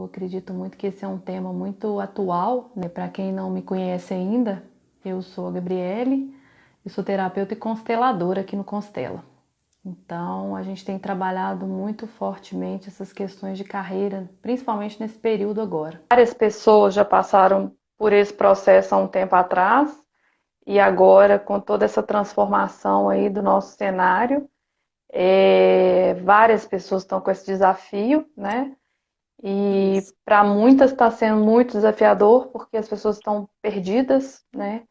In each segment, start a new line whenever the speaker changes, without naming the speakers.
Eu acredito muito que esse é um tema muito atual, né? Para quem não me conhece ainda, eu sou a Gabriele, eu sou terapeuta e consteladora aqui no Constela. Então, a gente tem trabalhado muito fortemente essas questões de carreira, principalmente nesse período agora. Várias pessoas já passaram por esse processo há um tempo atrás e agora, com toda essa transformação aí do nosso cenário, várias pessoas estão com esse desafio, né? E
Isso.
para muitas está sendo muito desafiador, porque as pessoas estão perdidas, né?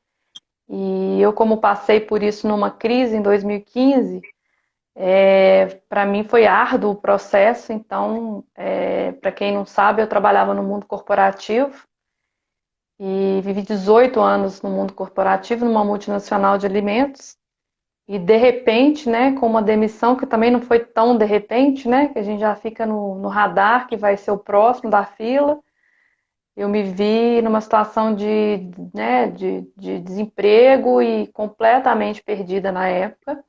E eu, como passei por isso numa crise em 2015, para mim foi árduo o processo. Então, para quem não sabe, eu trabalhava no mundo corporativo e vivi 18 anos no mundo corporativo, numa multinacional de alimentos. E de repente, né, com uma demissão que também não foi tão de repente, né, que a gente já fica no radar que vai ser o próximo da fila. Eu me vi numa situação de desemprego e completamente perdida na época.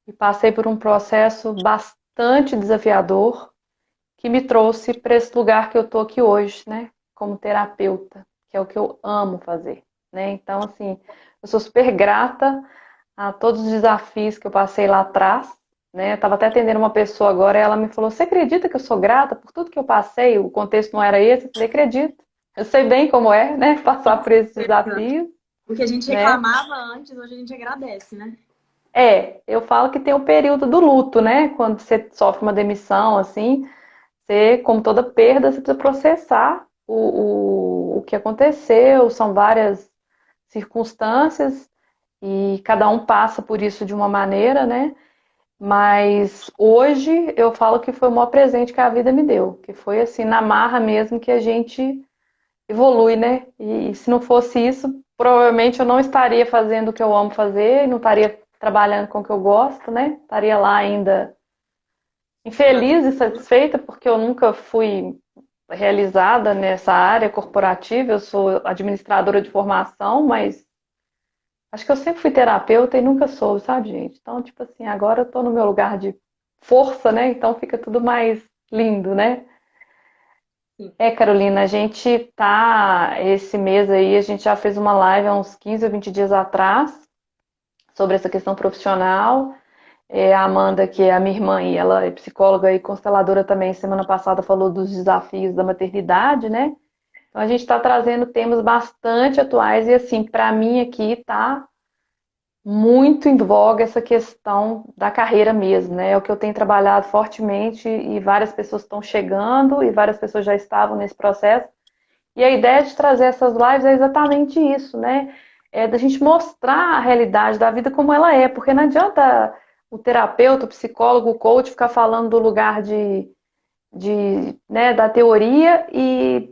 E passei por um processo bastante desafiador que me trouxe para esse lugar que eu tô aqui hoje, né? Como terapeuta, que é o que eu amo fazer, né? Então, assim, eu sou super grata a todos os desafios que eu passei lá atrás, né? Eu estava até atendendo uma pessoa agora e ela me falou: Você acredita que eu sou grata por tudo que eu passei? O contexto não era esse? Eu falei: Acredito. Eu sei bem como é, né? Passar por esses desafios,
O que a gente
né?
reclamava antes, hoje a gente agradece, né?
Eu falo que tem o período do luto, né? Quando você sofre uma demissão, assim, você, como toda perda, você precisa processar o que aconteceu, são várias circunstâncias e cada um passa por isso de uma maneira, né? Mas hoje eu falo que foi o maior presente que a vida me deu, que foi assim, na marra mesmo que a gente evolui, né? E se não fosse isso, provavelmente eu não estaria fazendo o que eu amo fazer, não estaria trabalhando com o que eu gosto, né? Estaria lá ainda infeliz e
Exatamente.
satisfeita porque eu nunca fui realizada nessa área corporativa. Eu sou administradora de formação, mas acho que eu sempre fui terapeuta e nunca soube, sabe, gente? Então, tipo assim, agora eu tô no meu lugar de força, né? Então fica tudo mais lindo, né?
Sim.
Carolina, a gente tá esse mês aí, a gente já fez uma live há uns 15 ou 20 dias atrás sobre essa questão profissional. A Amanda, que é a minha irmã, e ela é psicóloga e consteladora também, semana passada falou dos desafios da maternidade, né? Então a gente está trazendo temas bastante atuais e assim, para mim aqui tá muito em voga essa questão da carreira mesmo, né? É o que eu tenho trabalhado fortemente e várias pessoas estão chegando e várias pessoas já estavam nesse processo. E a ideia de trazer essas lives é exatamente isso, né? É da gente mostrar a realidade da vida como ela é, porque não adianta o terapeuta, o psicólogo, o coach ficar falando do lugar né, da teoria e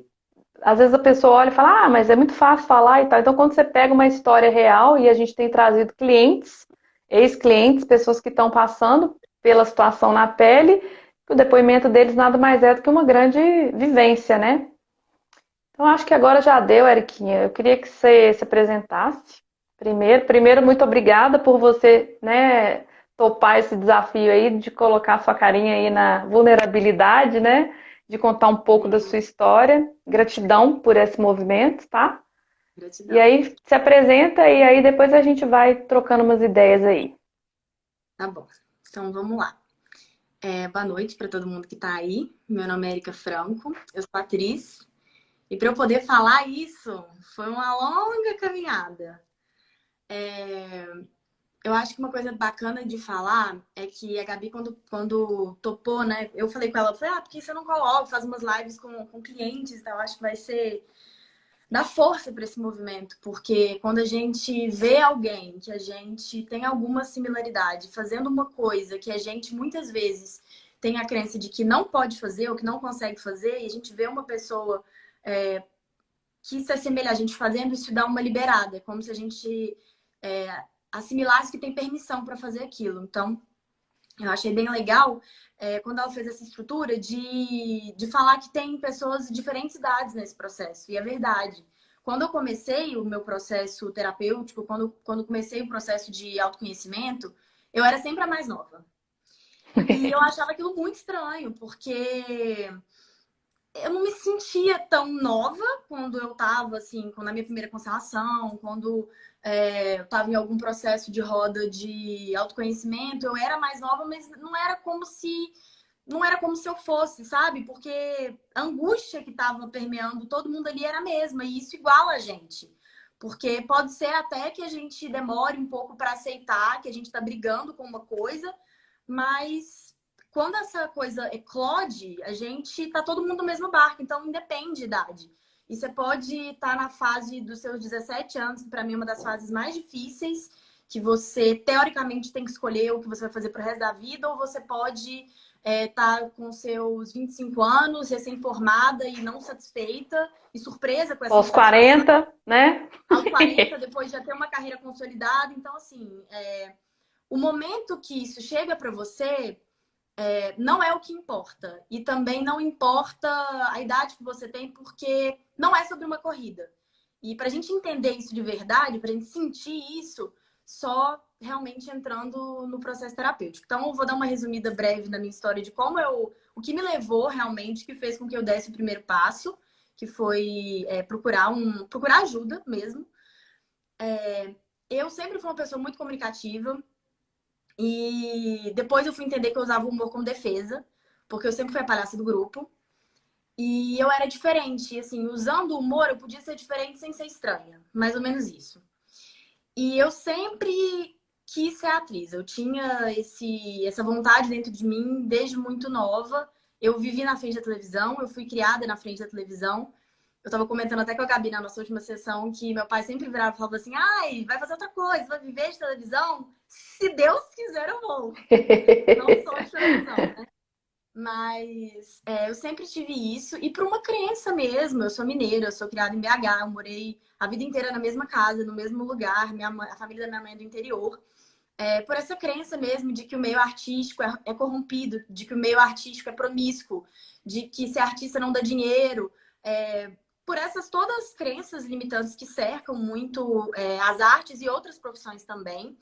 às vezes a pessoa olha e fala, mas é muito fácil falar e tal. Então, quando você pega uma história real e a gente tem trazido clientes, ex-clientes, pessoas que estão passando pela situação na pele, o depoimento deles nada mais é do que uma grande vivência, né? Então, acho que agora já deu, Eriquinha. Eu queria que você se apresentasse primeiro. Primeiro, muito obrigada por você, né, topar esse desafio aí de colocar sua carinha aí na vulnerabilidade, né, de contar um pouco da sua história. Gratidão por esse movimento, tá? E
Gratidão.
aí, se apresenta e aí depois a gente vai trocando umas ideias aí.
Tá bom. Então vamos lá. Boa noite para todo mundo que tá aí. Meu nome é Erika Franco, eu sou atriz. E para eu poder falar isso, foi uma longa caminhada. É, Eu acho que uma coisa bacana de falar é que a Gabi, quando topou, né? Eu falei com ela, eu falei, por que você não coloca, faz umas lives com clientes e tal? Acho que vai ser dar força para esse movimento, porque quando a gente vê alguém que a gente tem alguma similaridade fazendo uma coisa que a gente muitas vezes tem a crença de que não pode fazer ou que não consegue fazer, e a gente vê uma pessoa que se assemelha a gente fazendo, isso dá uma liberada, é como se a gente assimilasse que tem permissão para fazer aquilo. Então, eu achei bem legal quando ela fez essa estrutura de falar que tem pessoas de diferentes idades nesse processo. E é verdade. Quando eu comecei o meu processo terapêutico, quando comecei o processo de autoconhecimento, eu era sempre a mais nova. E eu achava aquilo muito estranho, porque eu não me sentia tão nova quando eu estava, assim, na minha primeira constelação, quando eu estava em algum processo de roda de autoconhecimento. Eu era mais nova, mas não era como se eu fosse, sabe? Porque a angústia que estava permeando todo mundo ali era a mesma, e isso iguala a gente. Porque pode ser até que a gente demore um pouco para aceitar que a gente está brigando com uma coisa, mas quando essa coisa eclode, a gente tá todo mundo no mesmo barco, então independe de idade. E você pode estar na fase dos seus 17 anos, que para mim é uma das fases mais difíceis, que você teoricamente tem que escolher o que você vai fazer pro resto da vida, ou você pode estar com seus 25 anos, recém-formada e não satisfeita, e surpresa com essa
Aos
insatisfação,
40, né?
aos 40, depois de já ter uma carreira consolidada. Então, assim, o momento que isso chega para você não é o que importa. E também não importa a idade que você tem, porque não é sobre uma corrida. E para a gente entender isso de verdade, para a gente sentir isso, só realmente entrando no processo terapêutico. Então, eu vou dar uma resumida breve na minha história de o que me levou realmente, que fez com que eu desse o primeiro passo, que foi procurar ajuda mesmo. Eu sempre fui uma pessoa muito comunicativa, e depois eu fui entender que eu usava o humor como defesa, porque eu sempre fui a palhaça do grupo. E eu era diferente, assim, usando o humor eu podia ser diferente sem ser estranha, mais ou menos isso. E eu sempre quis ser atriz, eu tinha essa vontade dentro de mim desde muito nova. Eu vivi na frente da televisão, eu fui criada na frente da televisão. Eu tava comentando até com a Gabi na nossa última sessão que meu pai sempre virava e falava assim: ai, vai fazer outra coisa, vai viver de televisão? Se Deus quiser, eu vou. Não sou de televisão, né? Mas eu sempre tive isso. E por uma crença mesmo, eu sou mineira, eu sou criada em BH, eu morei a vida inteira na mesma casa, no mesmo lugar, a família da minha mãe é do interior. Por essa crença mesmo de que o meio artístico é corrompido, de que o meio artístico é promíscuo, de que ser artista não dá dinheiro. Por essas todas as crenças limitantes que cercam muito as artes e outras profissões também,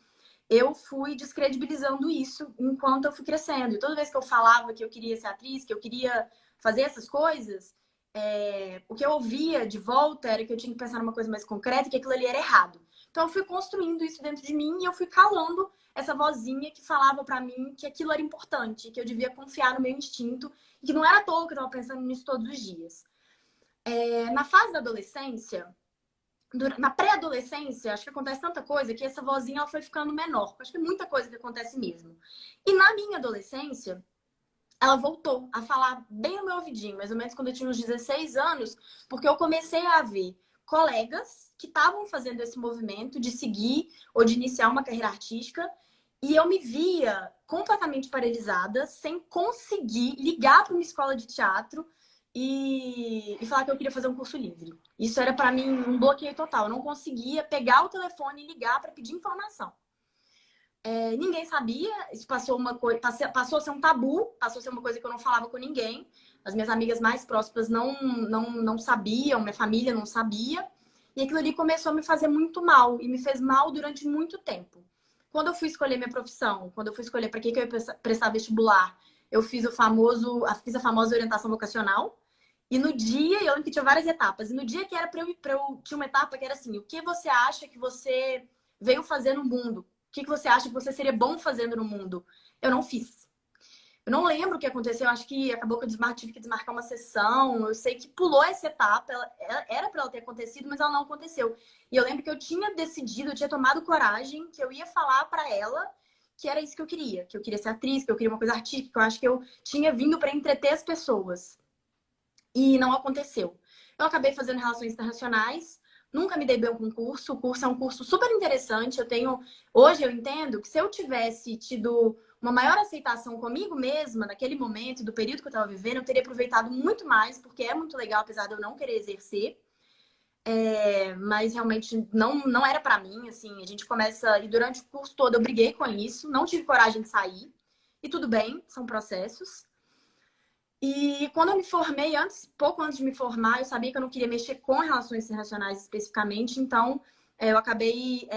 eu fui descredibilizando isso enquanto eu fui crescendo. E toda vez que eu falava que eu queria ser atriz, que eu queria fazer essas coisas, o que eu ouvia de volta era que eu tinha que pensar numa coisa mais concreta e que aquilo ali era errado. Então eu fui construindo isso dentro de mim e eu fui calando essa vozinha que falava para mim que aquilo era importante, que eu devia confiar no meu instinto e que não era à toa que eu estava pensando nisso todos os dias. Na fase da adolescência, na pré-adolescência, acho que acontece tanta coisa que essa vozinha ela foi ficando menor. Acho que é muita coisa que acontece mesmo. E na minha adolescência, ela voltou a falar bem no meu ouvidinho, mais ou menos quando eu tinha uns 16 anos, porque eu comecei a ver colegas que estavam fazendo esse movimento de seguir ou de iniciar uma carreira artística, e eu me via completamente paralisada, sem conseguir ligar para uma escola de teatro e falar que eu queria fazer um curso livre. Isso era para mim um bloqueio total. Eu não conseguia pegar o telefone e ligar para pedir informação. Ninguém sabia, isso passou a ser um tabu, passou a ser uma coisa que eu não falava com ninguém. As minhas amigas mais próximas não sabiam, minha família não sabia. E aquilo ali começou a me fazer muito mal, e me fez mal durante muito tempo. Quando eu fui escolher minha profissão, quando eu fui escolher para que eu ia prestar vestibular, eu fiz fiz a famosa orientação vocacional. E no dia, eu lembro que tinha várias etapas. E no dia que era tinha uma etapa que era assim: o que você acha que você veio fazer no mundo? O que você acha que você seria bom fazendo no mundo? Eu não fiz. Eu não lembro o que aconteceu. Eu acho que acabou que eu tive que desmarcar uma sessão. Eu sei que pulou essa etapa. Era para ela ter acontecido, mas ela não aconteceu. E eu lembro que eu tinha decidido, eu tinha tomado coragem, que eu ia falar para ela que era isso que eu queria ser atriz, que eu queria uma coisa artística, que eu acho que eu tinha vindo para entreter as pessoas. E não aconteceu. Eu acabei fazendo relações internacionais, nunca me dei bem com o curso. O curso é um curso super interessante. Hoje eu entendo que se eu tivesse tido uma maior aceitação comigo mesma naquele momento, do período que eu estava vivendo, eu teria aproveitado muito mais, porque é muito legal, apesar de eu não querer exercer. Mas realmente não era para mim, assim, a gente começa, e durante o curso todo eu briguei com isso, não tive coragem de sair, e tudo bem, são processos. E quando eu me formei, pouco antes de me formar, eu sabia que eu não queria mexer com relações internacionais especificamente, então eu acabei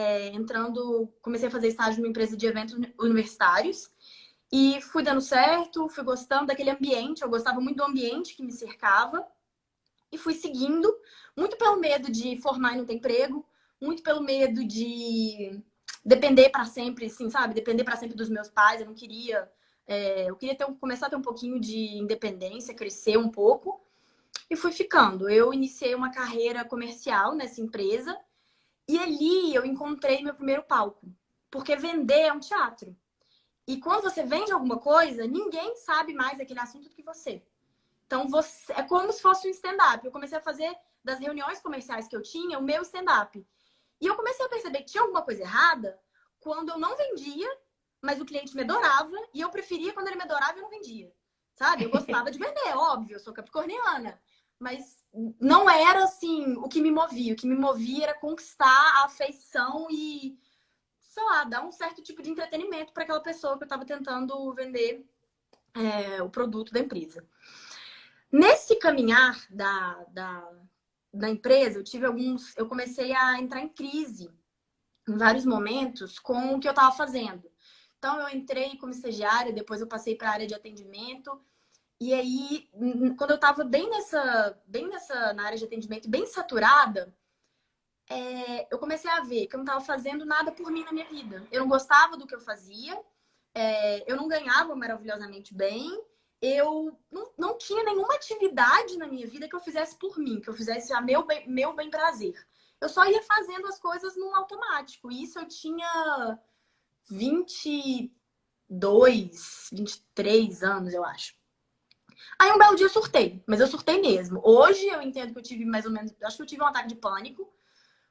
comecei a fazer estágio numa empresa de eventos universitários, E fui dando certo, fui gostando daquele ambiente, eu gostava muito do ambiente que me cercava. E fui seguindo, muito pelo medo de formar e não ter emprego, muito pelo medo de depender para sempre, assim, sabe? Depender para sempre dos meus pais. Eu não queria. Eu queria começar a ter um pouquinho de independência, crescer um pouco. E fui ficando. Eu iniciei uma carreira comercial nessa empresa. E ali eu encontrei meu primeiro palco. Porque vender é um teatro. E quando você vende alguma coisa, ninguém sabe mais daquele assunto do que você. Então, é como se fosse um stand-up. Eu comecei a fazer das reuniões comerciais que eu tinha o meu stand-up. E eu comecei a perceber que tinha alguma coisa errada quando eu não vendia, mas o cliente me adorava. E eu preferia quando ele me adorava e eu não vendia. Sabe? Eu gostava de vender, óbvio. Eu sou capricorniana. Mas não era, assim, o que me movia. O que me movia era conquistar a afeição e, sei lá, dar um certo tipo de entretenimento para aquela pessoa que eu estava tentando vender o produto da empresa. Nesse caminhar da empresa, eu comecei a entrar em crise em vários momentos com o que eu estava fazendo. Então, eu entrei como estagiária, depois eu passei para a área de atendimento. E aí, quando eu estava na área de atendimento, bem saturada, eu comecei a ver que eu não estava fazendo nada por mim na minha vida. Eu não gostava do que eu fazia, eu não ganhava maravilhosamente bem, eu não tinha nenhuma atividade na minha vida que eu fizesse por mim, que eu fizesse a meu bem prazer. Eu só ia fazendo as coisas no automático. E isso eu tinha 22, 23 anos, eu acho. Aí um belo dia eu surtei, mas eu surtei mesmo. Hoje eu entendo que eu tive mais ou menos, acho que eu tive um ataque de pânico,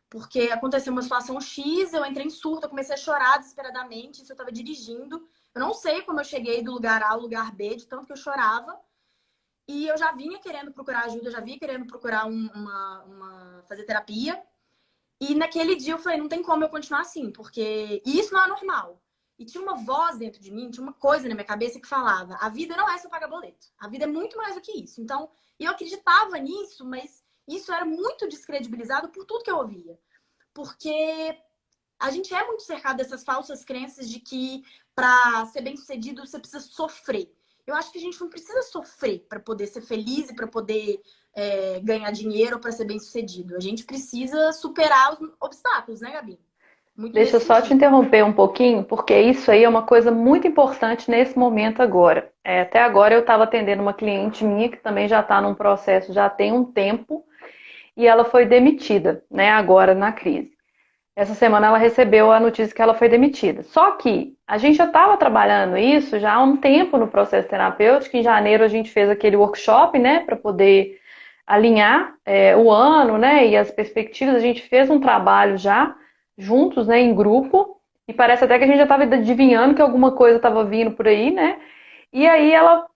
porque aconteceu uma situação X, eu entrei em surto, eu comecei a chorar desesperadamente, isso eu estava dirigindo. Eu não sei como eu cheguei do lugar A ao lugar B, de tanto que eu chorava. E eu já vinha querendo procurar ajuda, eu já vinha querendo procurar fazer terapia. E naquele dia eu falei, não tem como eu continuar assim, porque isso não é normal. E tinha uma voz dentro de mim, tinha uma coisa na minha cabeça que falava, a vida não é só pagar boleto. A vida é muito mais do que isso. Então, eu acreditava nisso, mas isso era muito descredibilizado por tudo que eu ouvia. Porque a gente é muito cercado dessas falsas crenças de que para ser bem-sucedido você precisa sofrer. Eu acho que a gente não precisa sofrer para poder ser feliz e para poder ganhar dinheiro para ser bem-sucedido. A gente precisa superar os obstáculos, né, Gabi? Muito
Deixa eu
nesse
só te
sentido.
interromper um pouquinho, porque isso aí é uma coisa muito importante nesse momento agora. Até agora eu estava atendendo uma cliente minha que também já está num processo, já tem um tempo, e ela foi demitida, né, agora na crise. Essa semana ela recebeu a notícia que ela foi demitida. Só que a gente já estava trabalhando isso já há um tempo no processo terapêutico. Em janeiro a gente fez aquele workshop, né, para poder alinhar o ano, né, e as perspectivas. A gente fez um trabalho já juntos, né, em grupo. E parece até que a gente já estava adivinhando que alguma coisa estava vindo por aí, né? E aí ela,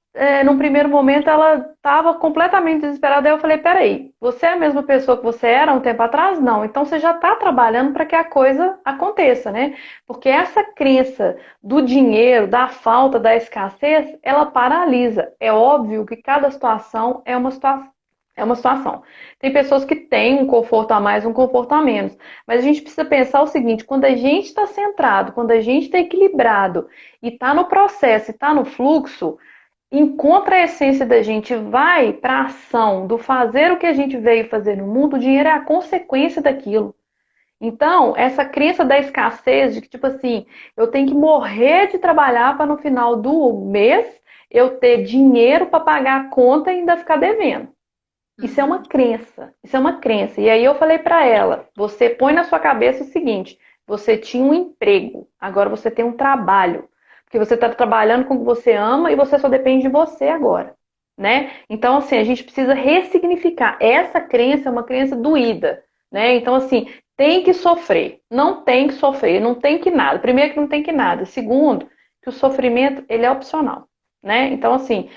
num primeiro momento, ela estava completamente desesperada. Aí eu falei, peraí, você é a mesma pessoa que você era um tempo atrás? Não. Então você já está trabalhando para que a coisa aconteça, né? Porque essa crença do dinheiro, da falta, da escassez, ela paralisa. É óbvio que cada situação é uma situação. É uma situação. Tem pessoas que têm um conforto a mais, um conforto a menos. Mas a gente precisa pensar o seguinte: quando a gente está centrado, quando a gente está equilibrado e está no processo, e está no fluxo, encontra a essência da gente, vai para a ação do fazer o que a gente veio fazer no mundo, o dinheiro é a consequência daquilo. Então, essa crença da escassez, de que tipo assim, eu tenho que morrer de trabalhar para no final do mês eu ter dinheiro para pagar a conta e ainda ficar devendo. Isso é
Uhum.
uma crença. Isso é uma crença. E aí eu falei para ela: você põe na sua cabeça o seguinte: você tinha um emprego, agora você tem um trabalho. Porque você está trabalhando com o que você ama e você só depende de você agora, né? Então, assim, a gente precisa ressignificar. Essa crença é uma crença doída, né? Então, assim, tem que sofrer. Não tem que sofrer, não tem que nada. Primeiro que não tem que nada. Segundo, que o sofrimento, ele é opcional, né? Então, assim,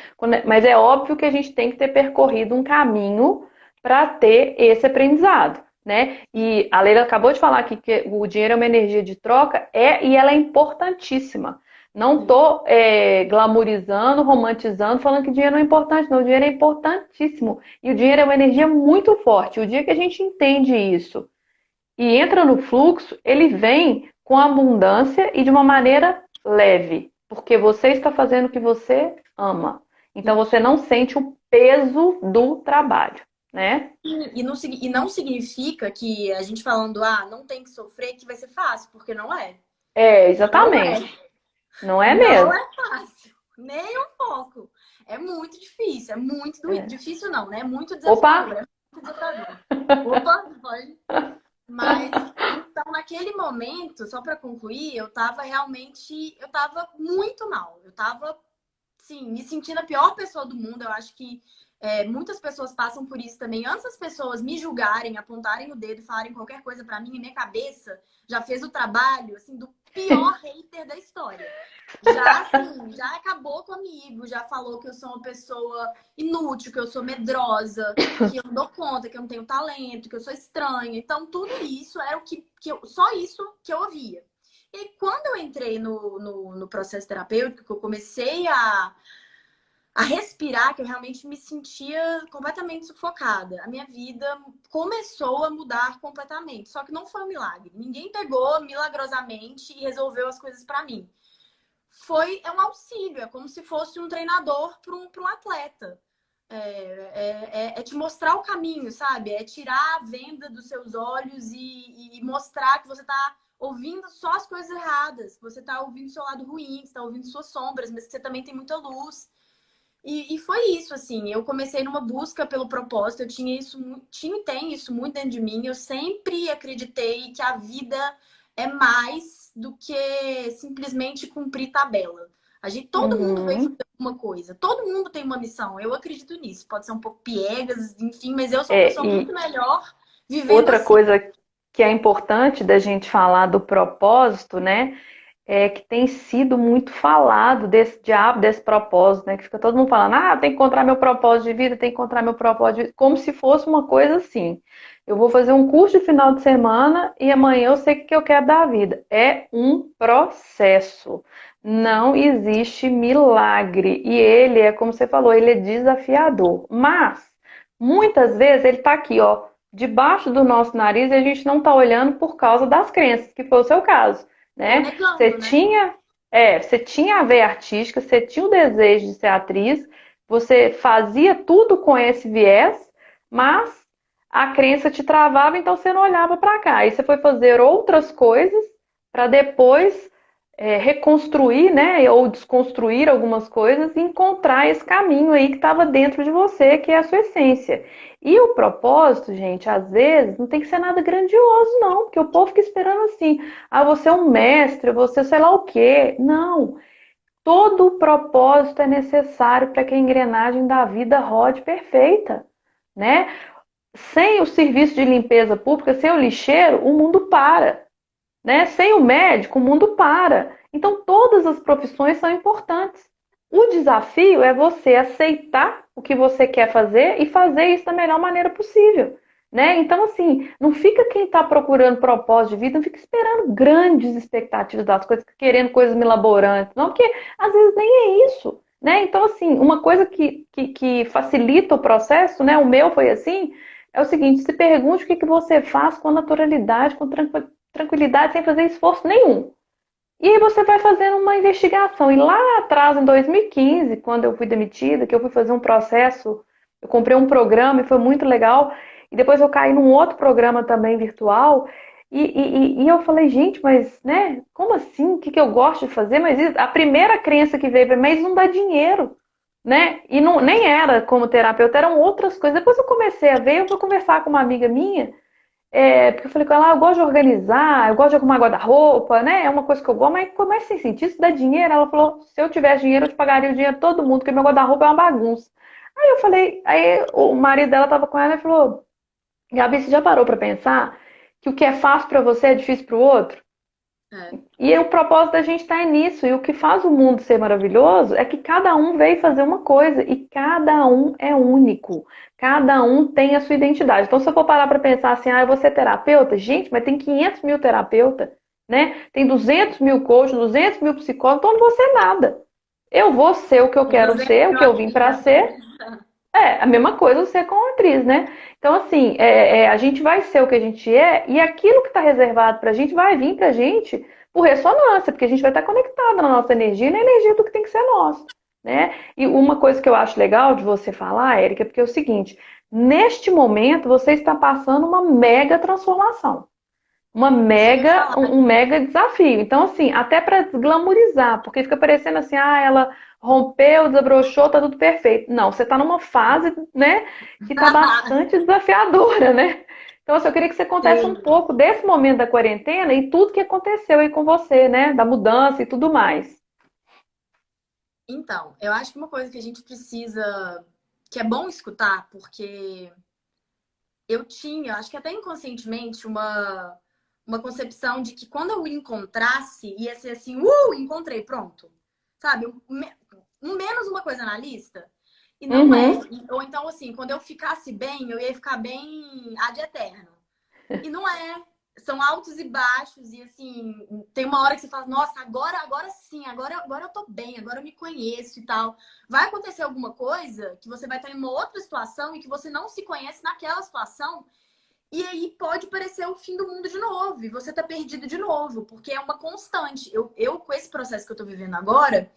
mas é óbvio que a gente tem que ter percorrido um caminho para ter esse aprendizado, né? E a Leila acabou de falar aqui que o dinheiro é uma energia de troca, e ela é importantíssima. Não estou glamorizando, romantizando, falando que dinheiro não é importante, não. O dinheiro é importantíssimo. E o dinheiro é uma energia muito forte. O dia que a gente entende isso e entra no fluxo, ele vem com abundância e de uma maneira leve, porque você está fazendo o que você ama. Então você não sente o peso do trabalho, né?
E não significa que a gente falando, não tem que sofrer, que vai ser fácil, porque não é.
É,
Não é.
exatamente. Não é
Não
mesmo.
é fácil. Nem um pouco. É muito difícil. É muito
É.
difícil, não, né? É muito
Opa!
desafiador. É muito desafiador. Opa, pode. Mas, então, naquele momento, só para concluir, eu tava muito mal. Eu tava, sim, me sentindo a pior pessoa do mundo. Eu acho que muitas pessoas passam por isso também. Antes das pessoas me julgarem, apontarem o dedo e falarem qualquer coisa para mim, minha cabeça já fez o trabalho, assim, do pior hater da história. Já, assim, já acabou comigo, já falou que eu sou uma pessoa inútil, que eu sou medrosa, que eu não dou conta, que eu não tenho talento, que eu sou estranha. Então, tudo isso era só isso que eu ouvia. E quando eu entrei no processo terapêutico, que eu comecei a respirar, que eu realmente me sentia completamente sufocada. A minha vida começou a mudar completamente. Só que não foi um milagre. Ninguém pegou milagrosamente e resolveu as coisas para mim. É um auxílio, é como se fosse um treinador para um atleta. É te mostrar o caminho, sabe? É tirar a venda dos seus olhos e mostrar que você está ouvindo só as coisas erradas, que você está ouvindo o seu lado ruim, que você está ouvindo suas sombras, mas que você também tem muita luz. E foi isso, assim, eu comecei numa busca pelo propósito, eu tinha e tenho isso muito dentro de mim, eu sempre acreditei que a vida é mais do que simplesmente cumprir tabela. Todo mundo veio fazer
Uhum.
alguma coisa, todo mundo tem uma missão, eu acredito nisso, pode ser um pouco piegas, enfim, mas eu sou uma
É,
pessoa muito
e
melhor vivendo
outra
assim.
coisa que é importante da gente falar do propósito, né? É que tem sido muito falado desse diabo, desse propósito, né? Que fica todo mundo falando, tem que encontrar meu propósito de vida, tem que encontrar meu propósito de vida, como se fosse uma coisa assim. Eu vou fazer um curso de final de semana e amanhã eu sei o que eu quero da vida. É um processo. Não existe milagre. E ele é, como você falou, ele é desafiador. Mas, muitas vezes, ele tá aqui, ó, debaixo do nosso nariz e a gente não tá olhando por causa das crenças, que foi o seu caso,
Ou
né? Você
negando, né?
tinha, você tinha a veia artística, você tinha o desejo de ser atriz, você fazia tudo com esse viés, mas a crença te travava, então você não olhava para cá. Aí você foi fazer outras coisas para depois reconstruir, né, ou desconstruir algumas coisas e encontrar esse caminho aí que estava dentro de você, que é a sua essência. E o propósito, gente, às vezes não tem que ser nada grandioso, não, porque o povo fica esperando assim, você é um mestre, você sei lá o quê. Não, todo o propósito é necessário para que a engrenagem da vida rode perfeita, né? Sem o serviço de limpeza pública, sem o lixeiro, o mundo para, né? Sem o médico, o mundo para. Então, todas as profissões são importantes. O desafio é você aceitar o que você quer fazer e fazer isso da melhor maneira possível, né? Então, assim, não fica quem está procurando propósito de vida, não fica esperando grandes expectativas das coisas, querendo coisas milaborantes, não, porque às vezes nem é isso, né? Então, assim, uma coisa que facilita o processo, né? O meu foi assim, é o seguinte, se pergunte o que você faz com naturalidade, com tranquilidade, sem fazer esforço nenhum. E aí você vai fazendo uma investigação. E lá atrás, em 2015, quando eu fui demitida, que eu fui fazer um processo, eu comprei um programa e foi muito legal. E depois eu caí num outro programa também virtual. E eu falei, gente, mas, né, como assim? O que eu gosto de fazer? Mas a primeira crença que veio para mim, mas não dá dinheiro, né? E não, nem era como terapeuta, eram outras coisas. Depois eu comecei a ver, eu fui conversar com uma amiga minha, porque eu falei com ela, eu gosto de organizar, eu gosto de arrumar guarda-roupa, né? É uma coisa que eu gosto, mas sem sentido, isso dá dinheiro. Ela falou, se eu tivesse dinheiro, eu te pagaria o dinheiro de todo mundo, porque meu guarda-roupa é uma bagunça. Aí eu falei, aí o marido dela tava com ela e falou, Gabi, você já parou pra pensar que o que é fácil pra você é difícil pro outro?
É.
E o propósito da gente está nisso. E o que faz o mundo ser maravilhoso é que cada um veio fazer uma coisa e cada um é único. Cada um tem a sua identidade. Então, se eu for parar para pensar assim, eu vou ser terapeuta, gente, mas tem 500 mil terapeutas, né? Tem 200 mil coaches, 200 mil psicólogos, então eu não vou ser nada. Eu vou ser o que eu quero
200
ser, o
mil
que eu vim para
amigas.
ser. A mesma coisa você com a atriz, né? Então, assim, a gente vai ser o que a gente é e aquilo que está reservado para a gente vai vir para a gente por ressonância, porque a gente vai estar conectado na nossa energia e na energia do que tem que ser nosso, né? E uma coisa que eu acho legal de você falar, Érica, porque é o seguinte, neste momento você está passando uma mega transformação.
Isso eu ia falar.
Um mega desafio. Então, assim, até para desglamorizar, porque fica parecendo assim, ah, ela rompeu, desabrochou, tá tudo perfeito. Não, você tá numa fase, né, que tá bastante desafiadora, né? Então, assim, eu queria que você contasse um
Sim.
pouco desse momento da quarentena e tudo que aconteceu aí com você, né, da mudança e tudo mais.
Então, eu acho que uma coisa que a gente precisa, que é bom escutar, porque eu tinha, acho que até inconscientemente, uma concepção de que quando eu encontrasse, ia ser assim, encontrei, pronto. Sabe? Um menos uma coisa na lista. E não é.
Uhum.
Ou então, assim, quando eu ficasse bem, eu ia ficar bem ad eterno. E não é. São altos e baixos, e assim, tem uma hora que você fala, nossa, agora sim, agora eu tô bem, agora eu me conheço e tal. Vai acontecer alguma coisa que você vai estar em uma outra situação e que você não se conhece naquela situação, e aí pode parecer o fim do mundo de novo, e você tá perdido de novo, porque é uma constante. Eu com esse processo que eu tô vivendo agora,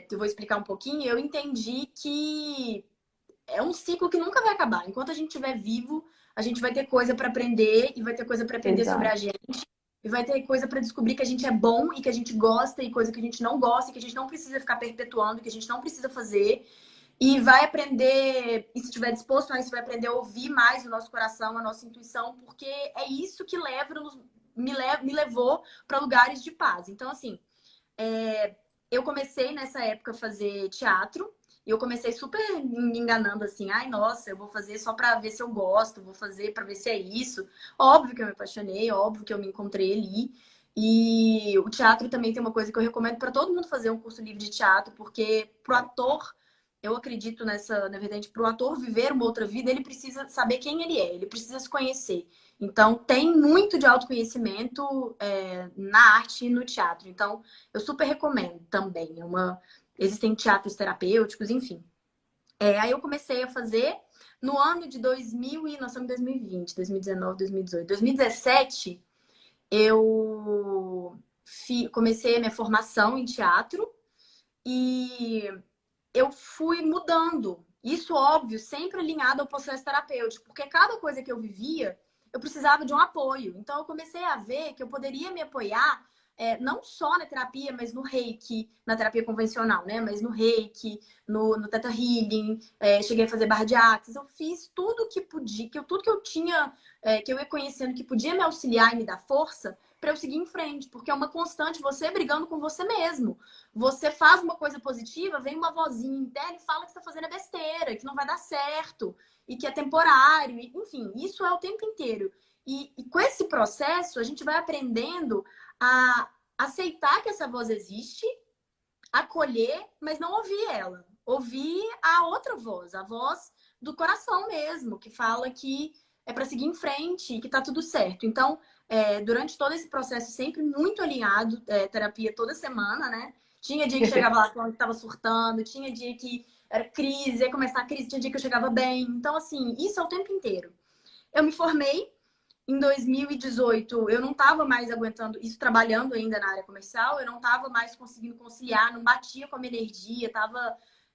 eu vou explicar um pouquinho, eu entendi que é um ciclo que nunca vai acabar. Enquanto a gente estiver vivo, a gente vai ter coisa para aprender e vai ter coisa para aprender sobre a
Exato.
gente. E vai ter coisa para descobrir que a gente é bom e que a gente gosta e coisa que a gente não gosta e que a gente não precisa ficar perpetuando, que a gente não precisa fazer. E vai aprender, e se estiver disposto a isso, vai aprender a ouvir mais o nosso coração, a nossa intuição, porque é isso que me levou para lugares de paz. Então, assim, eu comecei nessa época a fazer teatro. E eu comecei super me enganando assim, ai, nossa, eu vou fazer só pra ver se eu gosto, vou fazer pra ver se é isso. Óbvio que eu me apaixonei, óbvio que eu me encontrei ali. E o teatro também tem uma coisa que eu recomendo pra todo mundo fazer um curso livre de teatro, porque pro ator, eu acredito nessa, na verdade, pro ator viver uma outra vida, ele precisa saber quem ele é, ele precisa se conhecer. Então, tem muito de autoconhecimento na arte e no teatro. Então, eu super recomendo também. Existem teatros terapêuticos, enfim. Aí eu comecei a fazer no ano de 2000 e nós estamos em 2020, 2019, 2018. 2017, eu comecei a minha formação em teatro e eu fui mudando. Isso, óbvio, sempre alinhado ao processo terapêutico, porque cada coisa que eu vivia, eu precisava de um apoio. Então, eu comecei a ver que eu poderia me apoiar não só na terapia, mas no reiki, na terapia convencional, né? Mas no reiki, no Theta Healing, cheguei a fazer barra de axis. Eu fiz tudo que podia, tudo que eu tinha, que eu ia conhecendo que podia me auxiliar e me dar força para eu seguir em frente, porque é uma constante você brigando com você mesmo. Você faz uma coisa positiva, vem uma vozinha interna e fala que está fazendo besteira, que não vai dar certo, e que é temporário, enfim, isso é o tempo inteiro. E com esse processo, a gente vai aprendendo a aceitar que essa voz existe, acolher, mas não ouvir ela. Ouvir a outra voz, a voz do coração mesmo, que fala que é para seguir em frente e que tá tudo certo. Então, durante todo esse processo, sempre muito alinhado, terapia toda semana, né? Tinha dia que chegava lá falando que estava surtando, tinha dia que era crise, ia começar a crise, tinha dia que eu chegava bem. Então, assim, isso é o tempo inteiro. Eu me formei em 2018, eu não estava mais aguentando isso, trabalhando ainda na área comercial, eu não estava mais conseguindo conciliar, não batia com a minha energia,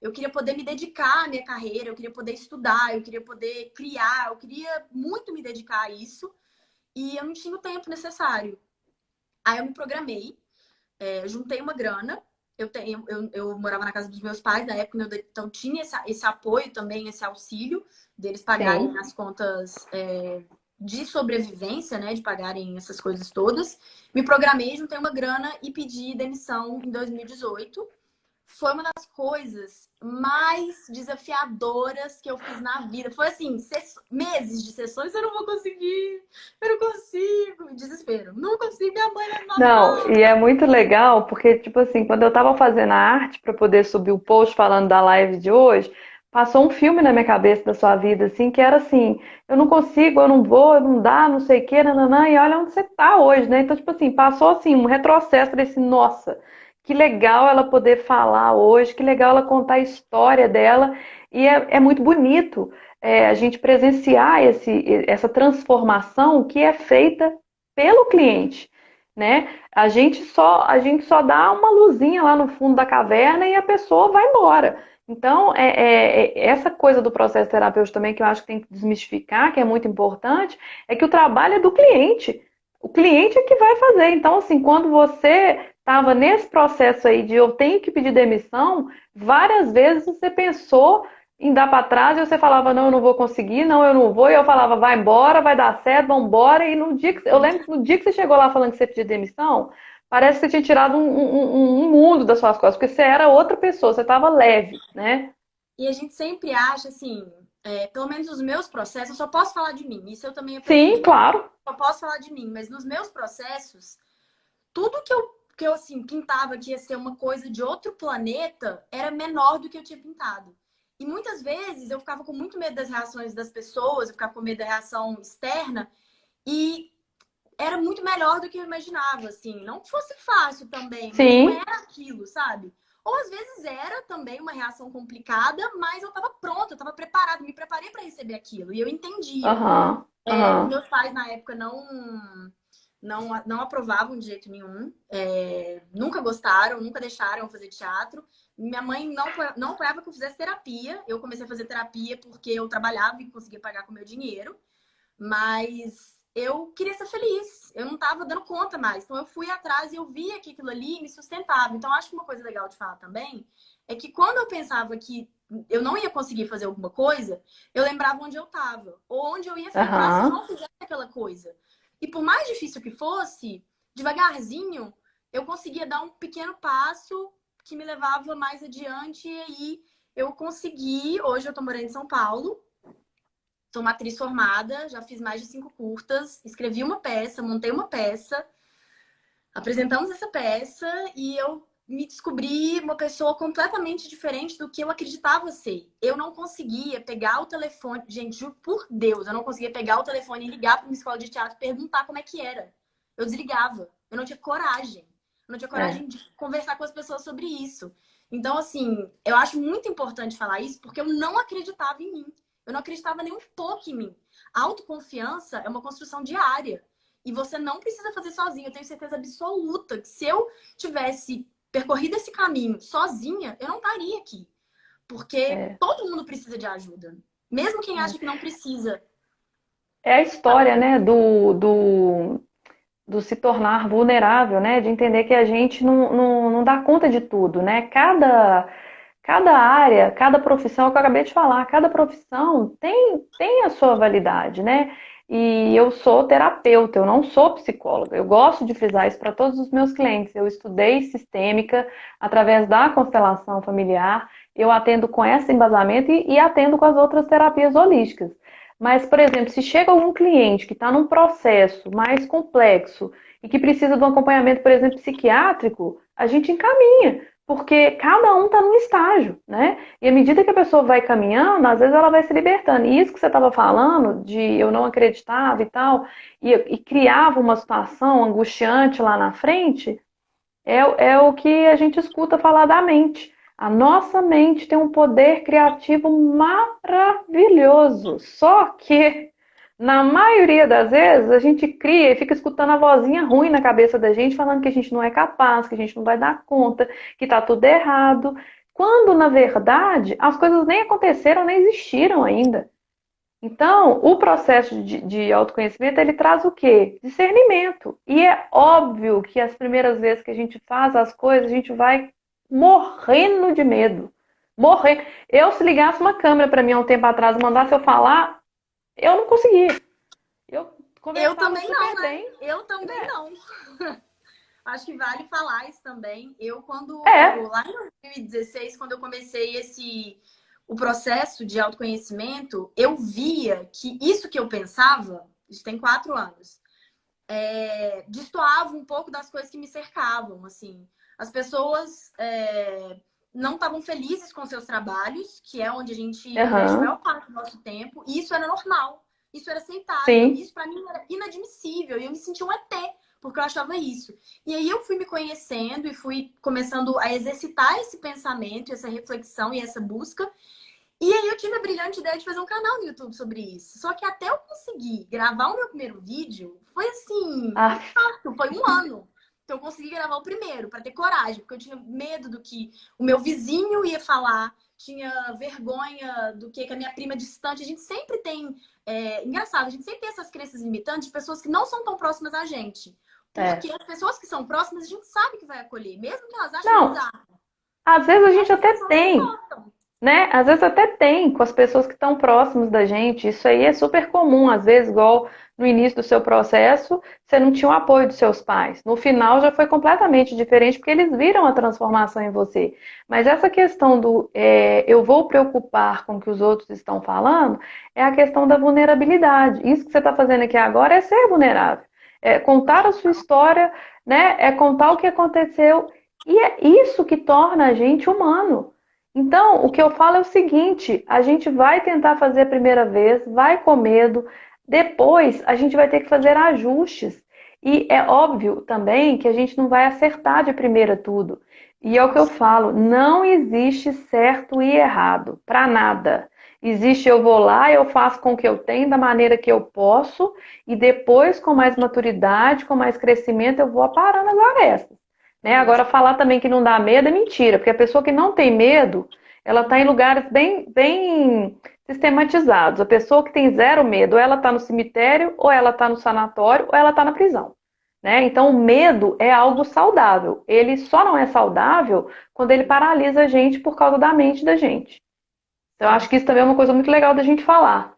eu queria poder me dedicar à minha carreira, eu queria poder estudar, eu queria poder criar, eu queria muito me dedicar a isso e eu não tinha o tempo necessário. Aí eu me programei, juntei uma grana, eu morava na casa dos meus pais na época, né, então tinha esse apoio também, esse auxílio deles pagarem
Sim.
as contas de sobrevivência, né, de pagarem essas coisas todas. Me programei, juntei uma grana e pedi demissão em 2018. Foi uma das coisas mais desafiadoras que eu fiz na vida. Foi assim, meses de sessões, eu não vou conseguir, eu não consigo, desespero, não consigo, minha mãe vai me
Não,
matar.
e é muito legal, porque, tipo assim, quando eu tava fazendo a arte para poder subir o post falando da live de hoje, passou um filme na minha cabeça da sua vida, assim, que era assim, eu não consigo, eu não vou, não dá, não sei o quê, nananã, e olha onde você tá hoje, né? Então, tipo assim, passou assim, um retrocesso desse, nossa, que legal ela poder falar hoje, que legal ela contar a história dela, e é muito bonito a gente presenciar essa transformação que é feita pelo cliente. né? A gente só dá uma luzinha lá no fundo da caverna e a pessoa vai embora. Então, essa coisa do processo terapêutico também que eu acho que tem que desmistificar, que é muito importante, é que o trabalho é do cliente. O cliente é que vai fazer. Então, assim, quando você estava nesse processo aí de eu tenho que pedir demissão, várias vezes você pensou em dar para trás e você falava, não, eu não vou conseguir, não, eu não vou, e eu falava, vai embora, vai dar certo, vamos embora. E no dia que eu lembro que no dia que você chegou lá falando que você pediu demissão, parece que você tinha tirado um mundo das suas costas, porque você era outra pessoa, você estava leve, né?
E a gente sempre acha, assim, pelo menos os meus processos, eu só posso falar de mim, isso eu também
Sim,
aprendi.
claro.
Só posso falar de mim, mas nos meus processos, tudo que eu assim, pintava que ia ser uma coisa de outro planeta era menor do que eu tinha pintado. E muitas vezes eu ficava com muito medo das reações das pessoas, eu ficava com medo da reação externa, e era muito melhor do que eu imaginava, assim. Não que fosse fácil também, mas não
Sim.
era aquilo, sabe? Ou às vezes era também uma reação complicada, mas eu estava pronta, eu estava preparada, me preparei para receber aquilo e eu entendia.
Aham.
Os
Aham.
meus pais na época não aprovavam de jeito nenhum, nunca gostaram, nunca deixaram eu fazer teatro. Minha mãe não apoiava que eu fizesse terapia. Eu comecei a fazer terapia porque eu trabalhava e conseguia pagar com meu dinheiro. Mas eu queria ser feliz. Eu não estava dando conta mais. Então eu fui atrás e eu via que aquilo ali me sustentava. Então acho que uma coisa legal de falar também é que quando eu pensava que eu não ia conseguir fazer alguma coisa, eu lembrava onde eu estava, ou onde eu ia ficar se eu
Aham.
não fizesse aquela coisa. E por mais difícil que fosse, devagarzinho, eu conseguia dar um pequeno passo que me levava mais adiante e aí eu consegui. Hoje eu tô morando em São Paulo. Sou uma atriz formada, já fiz mais de 5 curtas, escrevi uma peça, montei uma peça, apresentamos essa peça e eu me descobri uma pessoa completamente diferente do que eu acreditava ser. Eu não conseguia pegar o telefone, gente, juro por Deus, eu não conseguia pegar o telefone e ligar para uma escola de teatro e perguntar como é que era. Eu desligava, eu não tinha coragem. Eu não tinha
É.
coragem de conversar com as pessoas sobre isso. Então, assim, eu acho muito importante falar isso porque eu não acreditava em mim. Eu não acreditava nem um pouco em mim. A autoconfiança é uma construção diária. E você não precisa fazer sozinho. Eu tenho certeza absoluta que se eu tivesse percorrido esse caminho sozinha, eu não estaria aqui. Porque
É.
todo mundo precisa de ajuda. Mesmo quem acha que não precisa.
É a história, né, do se tornar vulnerável, né, de entender que a gente não dá conta de tudo, né, cada área, cada profissão, é o que eu acabei de falar, cada profissão tem a sua validade, né, e eu sou terapeuta, eu não sou psicóloga, eu gosto de frisar isso para todos os meus clientes, eu estudei sistêmica através da constelação familiar, eu atendo com esse embasamento e atendo com as outras terapias holísticas. Mas, por exemplo, se chega algum cliente que está num processo mais complexo e que precisa de um acompanhamento, por exemplo, psiquiátrico, a gente encaminha, porque cada um está num estágio, né? E à medida que a pessoa vai caminhando, às vezes ela vai se libertando. E isso que você estava falando, de eu não acreditava e tal, e criava uma situação angustiante lá na frente, é o que a gente escuta falar da mente. A nossa mente tem um poder criativo maravilhoso. Só que, na maioria das vezes, a gente cria e fica escutando a vozinha ruim na cabeça da gente, falando que a gente não é capaz, que a gente não vai dar conta, que tá tudo errado. Quando, na verdade, as coisas nem aconteceram, nem existiram ainda. Então, o processo de autoconhecimento, ele traz o quê? Discernimento. E é óbvio que as primeiras vezes que a gente faz as coisas, a gente vai morrendo de medo. Morrer. Eu, se ligasse uma câmera para mim há um tempo atrás e mandasse eu falar, eu não conseguia. Eu
Eu
conversava
também não,
super
né?
bem.
Eu também
É.
não. Acho que vale falar isso também. Eu,
É.
lá em 2016, quando eu comecei o processo de autoconhecimento, eu via que isso que eu pensava, isso tem 4 anos, destoava um pouco das coisas que me cercavam, assim. As pessoas não estavam felizes com seus trabalhos, que é onde a gente investe a
Aham.
maior parte do nosso tempo, e isso era normal, isso era aceitável,
Sim.
isso para mim era inadmissível, e eu me sentia um ET, porque eu achava isso. E aí eu fui me conhecendo e fui começando a exercitar esse pensamento, essa reflexão e essa busca, E aí eu tive a brilhante ideia de fazer um canal no YouTube sobre isso. Só que até eu conseguir gravar o meu primeiro vídeo, foi assim, um
Ah,
parto, foi um ano. Então eu consegui gravar o primeiro, para ter coragem, porque eu tinha medo do que o meu vizinho ia falar, tinha vergonha do que a minha prima distante. A gente sempre tem, engraçado, a gente sempre tem essas crenças limitantes de pessoas que não são tão próximas a gente.
é.
Porque as pessoas que são próximas, a gente sabe que vai acolher, mesmo que elas achem
Não,
bizarro.
às vezes a
E
gente
essas
até
pessoas
tem,
suportam.
né? Às vezes até tem com as pessoas que estão próximas da gente. Isso aí é super comum. Às vezes, igual no início do seu processo, você não tinha o apoio dos seus pais. No final já foi completamente diferente, porque eles viram a transformação em você. Mas essa questão do eu vou preocupar com o que os outros estão falando é a questão da vulnerabilidade. Isso que você está fazendo aqui agora é ser vulnerável. É contar a sua história, né? É contar o que aconteceu. E é isso que torna a gente humano. Então, o que eu falo é o seguinte: a gente vai tentar fazer a primeira vez, vai com medo, depois a gente vai ter que fazer ajustes. E é óbvio também que a gente não vai acertar de primeira tudo. E é o que eu
Nossa,
falo: não existe certo e errado, para nada. Existe eu vou lá, eu faço com o que eu tenho, da maneira que eu posso, e depois, com mais maturidade, com mais crescimento, eu vou aparando as arestas. Né? Agora,
isso.
falar também que não dá medo é mentira, porque a pessoa que não tem medo, ela está em lugares bem sistematizados. A pessoa que tem zero medo, ou ela está no cemitério, ou ela está no sanatório, ou ela está na prisão. Né? Então, o medo é algo saudável. Ele só não é saudável quando ele paralisa a gente por causa da mente da gente. Então, eu acho
Sim.
que isso também é uma coisa muito legal da gente falar.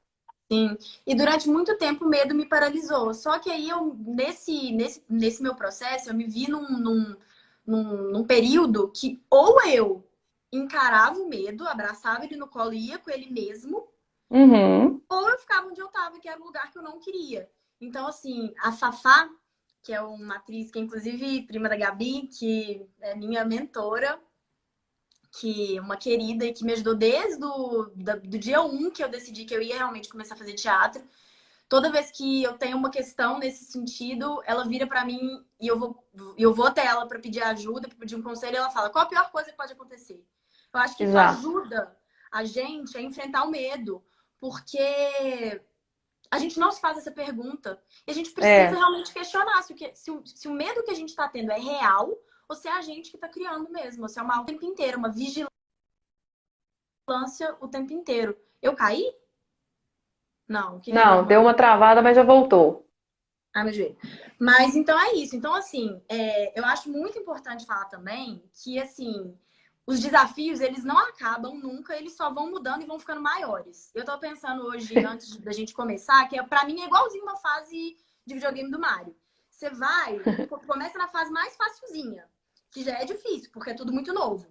Sim, e durante muito tempo o medo me paralisou. Só que aí eu, nesse meu processo, eu me vi num período que ou eu encarava o medo, abraçava ele no colo e ia com ele mesmo,
Uhum.
ou eu ficava onde eu tava, que era o lugar que eu não queria. Então, assim, a Fafá, que é uma atriz que é inclusive prima da Gabi, que é minha mentora, que uma querida e que me ajudou desde do dia um que eu decidi que eu ia realmente começar a fazer teatro. Toda vez que eu tenho uma questão nesse sentido, ela vira para mim e eu vou até ela para pedir ajuda, para pedir um conselho, e ela fala: "Qual a pior coisa que pode acontecer?". Eu acho que isso
Exato.
ajuda a gente a enfrentar o medo, porque a gente não se faz essa pergunta e a gente precisa
É.
realmente questionar se o medo que a gente está tendo é real ou se é a gente que está criando mesmo, ou se é uma o tempo inteiro, uma vigilância o tempo inteiro. Eu caí? Não, o que que deu
Não, deu
ruim?
uma travada, mas já voltou.
Ah, meu joelho. Mas então é isso. Então, assim, eu acho muito importante falar também que, assim, os desafios, eles não acabam nunca, eles só vão mudando e vão ficando maiores. Eu tô pensando hoje, antes da gente começar, que pra mim é igualzinho uma fase de videogame do Mario. Você começa na fase mais facilzinha, que já é difícil, porque é tudo muito novo.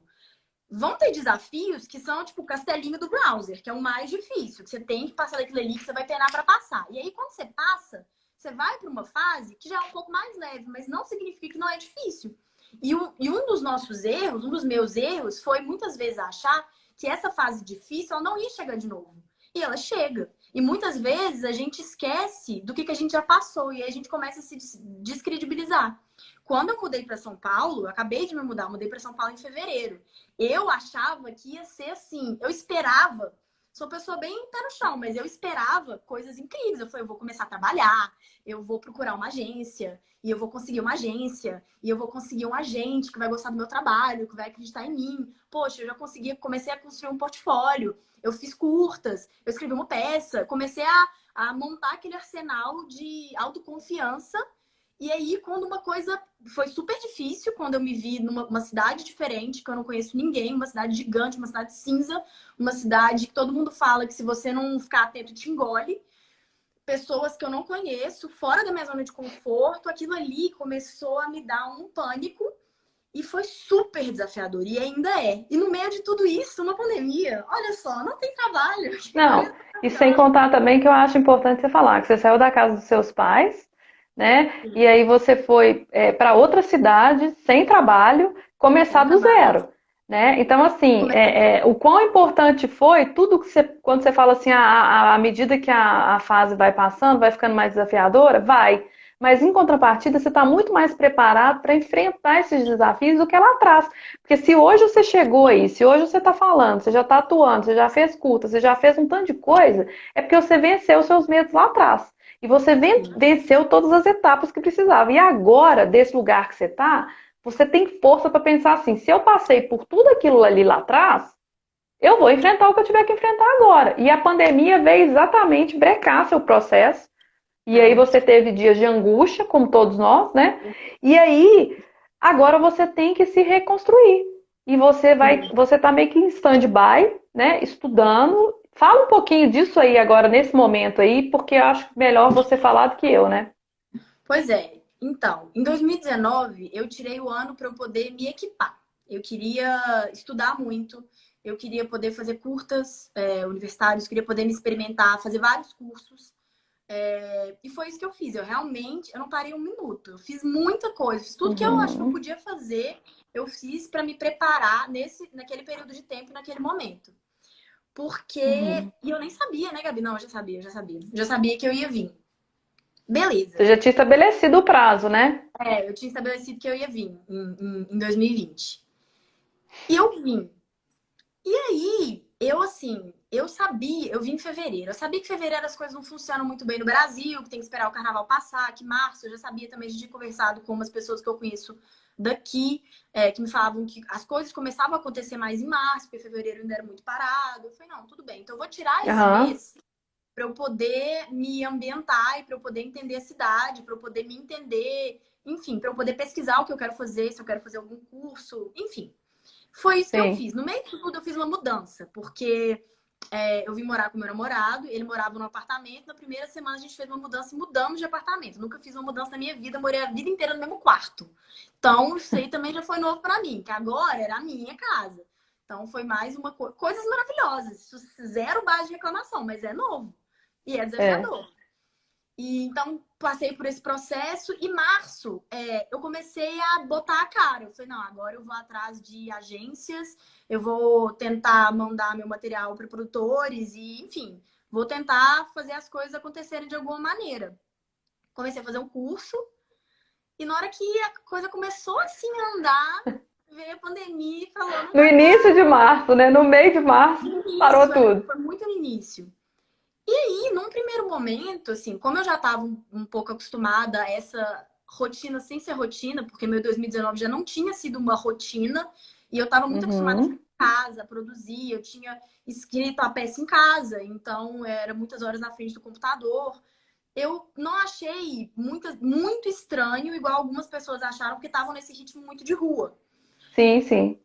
Vão ter desafios que são tipo o castelinho do browser, que é o mais difícil, que você tem que passar daquilo ali que você vai penar para passar. E aí, quando você passa, você vai para uma fase que já é um pouco mais leve, mas não significa que não é difícil. E um dos nossos erros, um dos meus erros, foi muitas vezes achar que essa fase difícil ela não ia chegar de novo. E ela chega. E muitas vezes a gente esquece do que a gente já passou e aí a gente começa a se descredibilizar. Quando eu mudei para São Paulo, eu acabei de me mudar, mudei para São Paulo em fevereiro. Eu achava que ia ser assim. Eu esperava. Sou uma pessoa bem pé no chão, mas eu esperava coisas incríveis. Eu falei, eu vou começar a trabalhar, eu vou procurar uma agência, e eu vou conseguir uma agência, e eu vou conseguir um agente que vai gostar do meu trabalho, que vai acreditar em mim. Poxa, eu já consegui, comecei a construir um portfólio, eu fiz curtas, eu escrevi uma peça, comecei a montar aquele arsenal de autoconfiança. E aí, quando uma coisa foi super difícil, quando eu me vi numa cidade diferente, que eu não conheço ninguém, uma cidade gigante, uma cidade cinza, uma cidade que todo mundo fala que se você não ficar atento te engole, pessoas que eu não conheço, fora da minha zona de conforto, aquilo ali começou a me dar um pânico e foi super desafiador, e ainda é. E no meio de tudo isso, uma pandemia, olha só, não tem trabalho. Que
Não,
coisa
e sem
maravilhosa.
contar também que eu acho importante você falar que você saiu da casa dos seus pais, né? E aí você foi para outra cidade, sem trabalho,
Sem
começar do
trabalho.
zero, né? Então, assim,
Comecei do zero.
o quão importante foi tudo que você, quando você fala assim, à medida que a fase vai passando, vai ficando mais desafiadora, vai. Mas em contrapartida, você está muito mais preparado para enfrentar esses desafios do que lá atrás. Porque se hoje você chegou aí, se hoje você está falando, você já está atuando, você já fez culta, você já fez um tanto de coisa, é porque você venceu os seus medos lá atrás. E você venceu todas as etapas que precisava. E agora, desse lugar que você tem força para pensar assim: se eu passei por tudo aquilo ali lá atrás, eu vou enfrentar o que eu tiver que enfrentar agora. E a pandemia veio exatamente brecar seu processo. E aí você teve dias de angústia, como todos nós, né? E aí, agora você tem que se reconstruir. E você tá meio que em stand-by, né? Estudando. Fala um pouquinho disso aí agora, nesse momento aí, porque eu acho melhor você falar do que eu, né?
Pois é. Então, em 2019, eu tirei o ano para eu poder me equipar. Eu queria estudar muito, eu queria poder fazer curtas universitários, queria poder me experimentar, fazer vários cursos. E foi isso que eu fiz. Eu não parei um minuto. Eu fiz muita coisa, fiz tudo que eu acho que eu
Uhum,
podia fazer, eu fiz para me preparar naquele período de tempo, naquele momento. Porque.
uhum.
E eu nem sabia, né, Gabi? Não, eu já sabia, eu já sabia. Já sabia que eu ia vir.
Você
Beleza.
já tinha estabelecido o prazo, né?
Eu tinha estabelecido que eu ia vir em 2020. E eu vim. E aí, eu assim, eu sabia, eu vim em fevereiro. Eu sabia que fevereiro as coisas não funcionam muito bem no Brasil, que tem que esperar o carnaval passar, que março eu já sabia também, já tinha conversado com umas pessoas que eu conheço daqui, que me falavam que as coisas começavam a acontecer mais em março, porque fevereiro ainda era muito parado. Eu falei, não, tudo bem, então eu vou tirar esse
Aham,
mês para eu poder me ambientar e para eu poder entender a cidade, para eu poder me entender, enfim, para eu poder pesquisar o que eu quero fazer, se eu quero fazer algum curso, enfim. Foi isso que eu
sim.
fiz. No meio de tudo, eu fiz uma mudança, porque eu vim morar com meu namorado, ele morava num apartamento. Na primeira semana, a gente fez uma mudança e mudamos de apartamento. Nunca fiz uma mudança na minha vida, morei a vida inteira no mesmo quarto. Então, isso aí também já foi novo para mim, que agora era a minha casa. Então, foi mais uma coisa. Coisas maravilhosas. Zero base de reclamação, mas é novo. E é
É.
desafiador. E então passei por esse processo e março eu comecei a botar a cara. Eu falei, não, agora eu vou atrás de agências, eu vou tentar mandar meu material para produtores e, enfim, vou tentar fazer as coisas acontecerem de alguma maneira. Comecei a fazer um curso e na hora que a coisa começou assim a andar, veio a pandemia e falou, não
No
vai
início de março, né? No meio de março,
no
parou
início,
tudo.
foi muito no início. E aí, num primeiro momento, assim, como eu já estava um pouco acostumada a essa rotina sem ser rotina, porque meu 2019 já não tinha sido uma rotina, e eu estava muito acostumada a ficar
Uhum.
em casa, a produzir, eu tinha escrito a peça em casa, então era muitas horas na frente do computador. Eu não achei muito estranho, igual algumas pessoas acharam, porque estavam nesse ritmo muito de rua.
Sim, sim.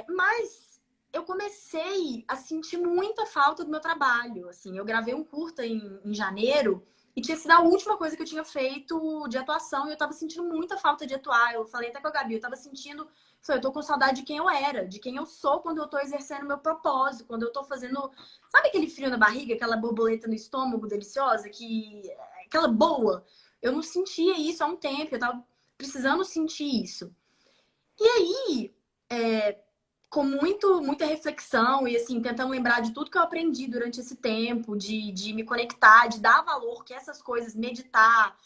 Mas eu comecei a sentir muita falta do meu trabalho. Assim, eu gravei um curta em janeiro e tinha sido a última coisa que eu tinha feito de atuação e eu tava sentindo muita falta de atuar. Eu falei até com a Gabi, eu tava sentindo, eu tô com saudade de quem eu era, de quem eu sou quando eu tô exercendo meu propósito, quando eu tô fazendo, sabe aquele frio na barriga, aquela borboleta no estômago deliciosa, aquela boa. Eu não sentia isso há um tempo, eu tava precisando sentir isso. E aí, com muita reflexão e assim, tentando lembrar de tudo que eu aprendi durante esse tempo, de me conectar, de dar valor que essas coisas, meditar,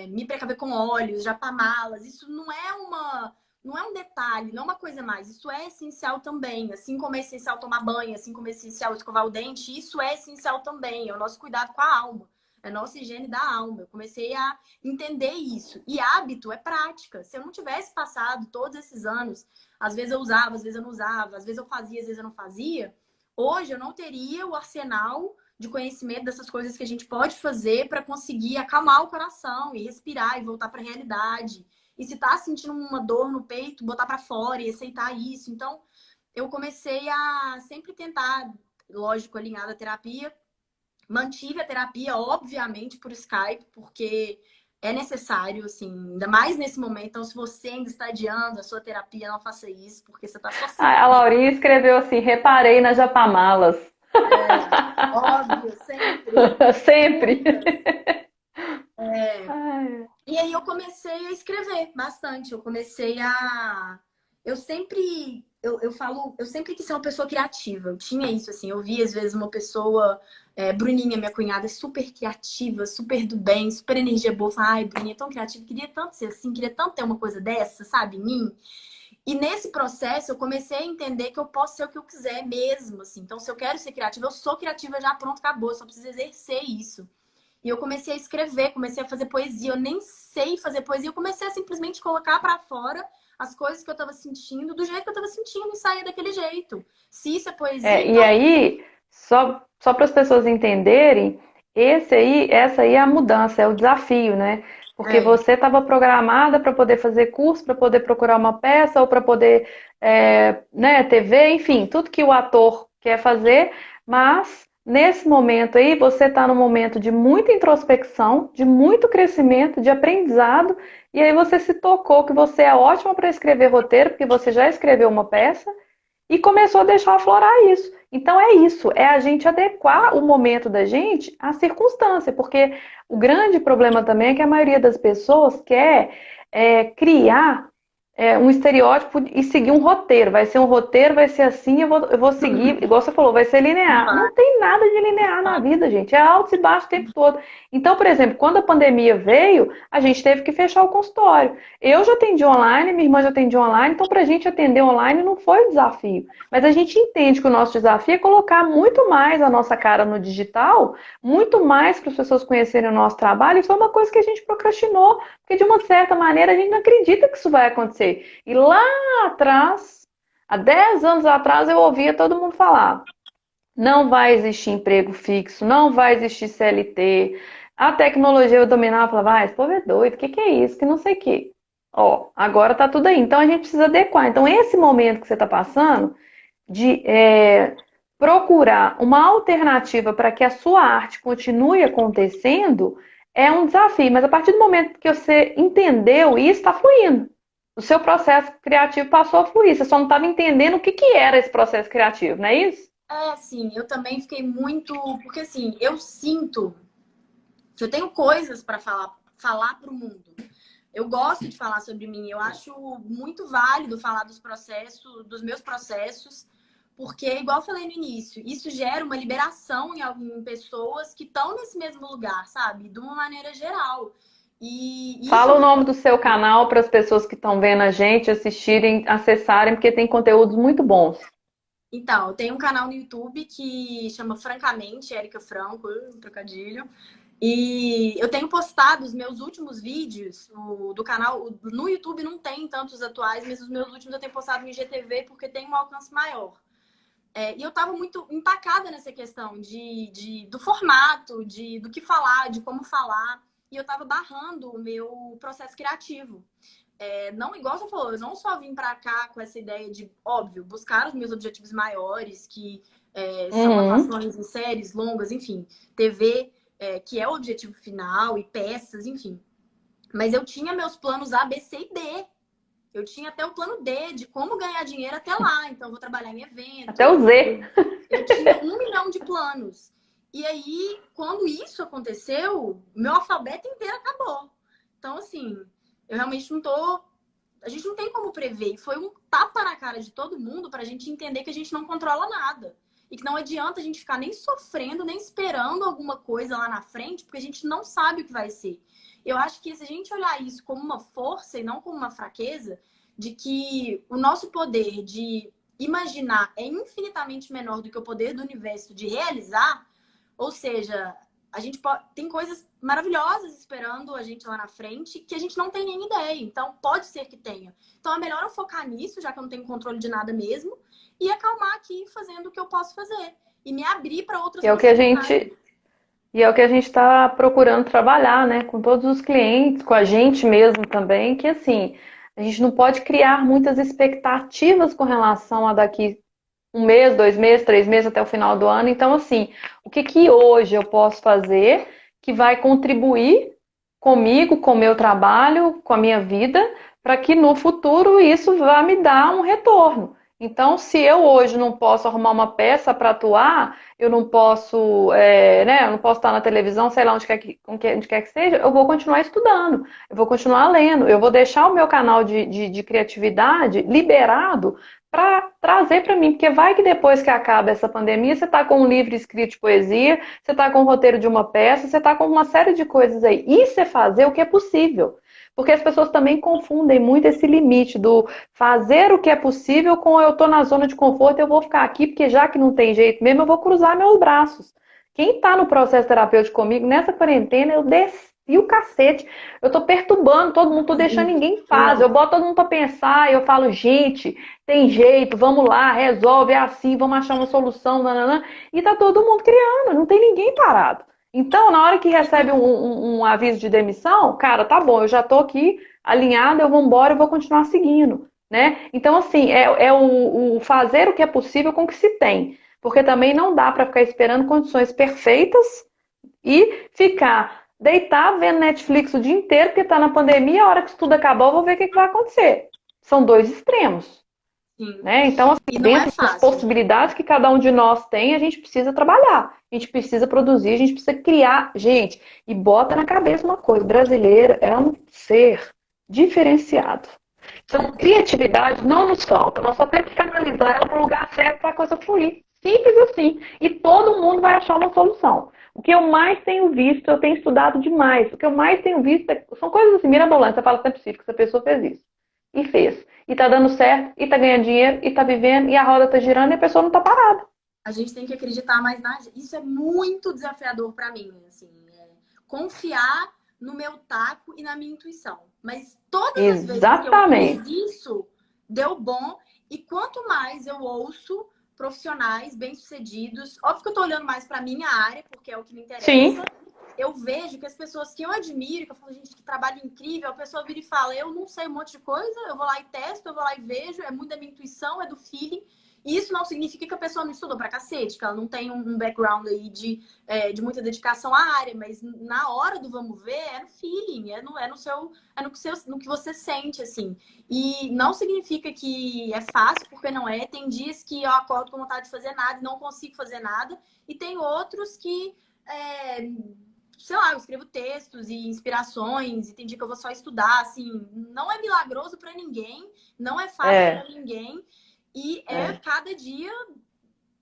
me precaver com óleos, japamalas, isso não é um detalhe, não é uma coisa a mais, isso é essencial também, assim como é essencial tomar banho, assim como é essencial escovar o dente, isso é essencial também, é o nosso cuidado com a alma. É a nossa higiene da alma. Eu comecei a entender isso. E hábito é prática. Se eu não tivesse passado todos esses anos, às vezes eu usava, às vezes eu não usava, às vezes eu fazia, às vezes eu não fazia. Hoje eu não teria o arsenal de conhecimento dessas coisas que a gente pode fazer para conseguir acalmar o coração e respirar e voltar para a realidade. E se tá sentindo uma dor no peito, botar para fora e aceitar isso. Então, eu comecei a sempre tentar, lógico, alinhada à terapia. Mantive a terapia, obviamente, por Skype, porque é necessário, assim, ainda mais nesse momento. Então, se você ainda está adiando a sua terapia, não faça isso, porque você está só se
A Laurinha escreveu assim: reparei nas japamalas.
óbvio, sempre.
Sempre.
Muitas.
Ai,
E aí eu comecei a escrever bastante. Eu comecei a. Eu sempre eu falo, eu sempre quis ser uma pessoa criativa. Eu tinha isso, assim, eu via às vezes uma pessoa, Bruninha, minha cunhada, é super criativa, super do bem, super energia boa. Eu falava, ai, Bruninha é tão criativa, queria tanto ser assim, queria tanto ter uma coisa dessa, sabe, em mim. E nesse processo eu comecei a entender que eu posso ser o que eu quiser mesmo, assim. Então, se eu quero ser criativa, eu sou criativa já, pronto, acabou, eu só preciso exercer isso. E eu comecei a escrever, comecei a fazer poesia. Eu nem sei fazer poesia, eu comecei a simplesmente colocar pra fora as coisas que eu tava sentindo, do jeito que eu tava sentindo e sair daquele jeito. Se isso é poesia,
E
então
aí, só para as pessoas entenderem, essa aí é a mudança, é o desafio, né? Porque
é,
você estava programada para poder fazer curso, para poder procurar uma peça, ou para poder, né, TV, enfim, tudo que o ator quer fazer, mas nesse momento aí você está num momento de muita introspecção, de muito crescimento, de aprendizado, e aí você se tocou que você é ótima para escrever roteiro, porque você já escreveu uma peça e começou a deixar aflorar isso. Então é isso, é a gente adequar o momento da gente à circunstância, porque o grande problema também é que a maioria das pessoas quer criar um estereótipo e seguir um roteiro. Vai ser um roteiro, vai ser assim, eu vou seguir, igual você falou, vai ser linear. Não tem nada de linear na vida, gente. É alto e baixo o tempo todo. Então, por exemplo, quando a pandemia veio, a gente teve que fechar o consultório. Eu já atendi online, minha irmã já atendia online, então para a gente atender online não foi um desafio. Mas a gente entende que o nosso desafio é colocar muito mais a nossa cara no digital, muito mais para as pessoas conhecerem o nosso trabalho, e foi uma coisa que a gente procrastinou, porque de uma certa maneira a gente não acredita que isso vai acontecer. E lá atrás, há 10 anos atrás, eu ouvia todo mundo falar: não vai existir emprego fixo, não vai existir CLT. A tecnologia eu dominava, eu falava, esse povo é doido, o que é isso? Que não sei o quê. Ó, agora tá tudo aí. Então a gente precisa adequar. Então, esse momento que você está passando, de procurar uma alternativa para que a sua arte continue acontecendo, é um desafio. Mas a partir do momento que você entendeu isso, está fluindo. O seu processo criativo passou a fluir. Você só não estava entendendo o que era esse processo criativo, não é isso?
assim, eu também fiquei muito. Porque, assim, eu sinto que eu tenho coisas para falar para o mundo. Eu gosto de falar sobre mim, eu acho muito válido falar dos processos, dos meus processos, porque, igual eu falei no início, isso gera uma liberação em pessoas que estão nesse mesmo lugar, sabe? De uma maneira geral. E isso
Fala o nome do seu canal para as pessoas que estão vendo a gente assistirem, acessarem, porque tem conteúdos muito bons.
Então, eu tenho um canal no YouTube que chama Francamente, Érica Franco, um trocadilho. E eu tenho postado os meus últimos vídeos do canal. No YouTube não tem tantos atuais, mas os meus últimos eu tenho postado no IGTV porque tem um alcance maior. E eu estava muito empacada nessa questão do formato, do que falar, de como falar. E eu estava barrando o meu processo criativo. Não, igual você falou, eu não só vim para cá com essa ideia de, óbvio, buscar os meus objetivos maiores, que são
Uhum.
atuações em séries longas, enfim, TV, que é o objetivo final, e peças, enfim. Mas eu tinha meus planos A, B, C e D. Eu tinha até o plano D de como ganhar dinheiro até lá. Então, eu vou trabalhar em
Até
evento.
o Z.
Eu tinha 1 milhão de planos. E aí, quando isso aconteceu, meu alfabeto inteiro acabou. Então, assim, eu realmente não tô. A gente não tem como prever. E foi um tapa na cara de todo mundo pra gente entender que a gente não controla nada. E que não adianta a gente ficar nem sofrendo, nem esperando alguma coisa lá na frente, porque a gente não sabe o que vai ser. Eu acho que se a gente olhar isso como uma força e não como uma fraqueza, de que o nosso poder de imaginar é infinitamente menor do que o poder do universo de realizar, ou seja, a gente tem coisas maravilhosas esperando a gente lá na frente que a gente não tem nem ideia. Então, pode ser que tenha. Então, é melhor eu focar nisso, já que eu não tenho controle de nada mesmo, e acalmar aqui fazendo o que eu posso fazer. E me abrir para outras
E é o que a
possibilidades.
gente E é o que a gente está procurando trabalhar, né? Com todos os clientes, com a gente mesmo também, que assim, a gente não pode criar muitas expectativas com relação a daqui 1 mês, 2 meses, 3 meses até o final do ano. Então, assim, o que que hoje eu posso fazer que vai contribuir comigo, com o meu trabalho, com a minha vida, para que no futuro isso vá me dar um retorno. Então, se eu hoje não posso arrumar uma peça para atuar, eu não posso, né, eu não posso estar na televisão, sei lá onde quer que seja, eu vou continuar estudando, eu vou continuar lendo, eu vou deixar o meu canal de criatividade liberado para trazer para mim, porque vai que depois que acaba essa pandemia, você está com um livro escrito de poesia, você está com o roteiro de uma peça, você está com uma série de coisas aí. Isso é fazer o que é possível. Porque as pessoas também confundem muito esse limite do fazer o que é possível com eu estou na zona de conforto, eu vou ficar aqui, porque já que não tem jeito mesmo, eu vou cruzar meus braços. Quem está no processo terapêutico comigo, nessa quarentena, eu desci o cacete. Eu estou perturbando todo mundo, estou deixando ninguém em paz. Eu boto todo mundo para pensar, eu falo, gente, tem jeito, vamos lá, resolve, é assim, vamos achar uma solução, nananã. E tá todo mundo criando, não tem ninguém parado. Então, na hora que recebe um aviso de demissão, cara, tá bom, eu já tô aqui alinhado, eu vou embora, eu vou continuar seguindo, né? Então, assim, é o fazer o que é possível com o que se tem. Porque também não dá para ficar esperando condições perfeitas e ficar deitado vendo Netflix o dia inteiro, porque tá na pandemia, a hora que isso tudo acabar, eu vou ver o que vai acontecer. São dois extremos.
Sim.
Né? Então, assim,
E não é
dentro das
fácil.
possibilidades que cada um de nós tem, a gente precisa trabalhar, a gente precisa produzir, a gente precisa criar. Gente, e bota na cabeça uma coisa: brasileira é um ser diferenciado. Então, criatividade não nos falta, nós só temos que canalizar ela para o lugar certo para a coisa fluir. Simples assim. E todo mundo vai achar uma solução. O que eu mais tenho visto, eu tenho estudado demais, o que eu mais tenho visto são coisas assim, mirabolantes. Você fala que não é possível que essa pessoa fez isso. E fez. E tá dando certo, e tá ganhando dinheiro, e tá vivendo, e a roda tá girando, e a pessoa não tá parada.
A gente tem que acreditar mais na gente. Isso é muito desafiador para mim, assim, confiar no meu taco e na minha intuição. Mas todas as vezes que eu
Exatamente.
fiz isso, deu bom. E quanto mais eu ouço profissionais bem-sucedidos, óbvio que eu tô olhando mais para minha área, porque é o que me
Sim.
interessa. Eu vejo que as pessoas que eu admiro, que eu falo, gente, que trabalho incrível, a pessoa vira e fala, eu não sei um monte de coisa, eu vou lá e testo, eu vou lá e vejo, é muito da minha intuição, é do feeling. E isso não significa que a pessoa não estudou pra cacete, que ela não tem um background aí de muita dedicação à área, mas na hora do vamos ver, é no feeling, no que você sente, assim. E não significa que é fácil, porque não é. Tem dias que eu acordo com vontade de fazer nada e não consigo fazer nada, e tem outros que sei lá, eu escrevo textos e inspirações, e tem dia que eu vou só estudar, assim, não é milagroso para ninguém, não é fácil para ninguém, e cada dia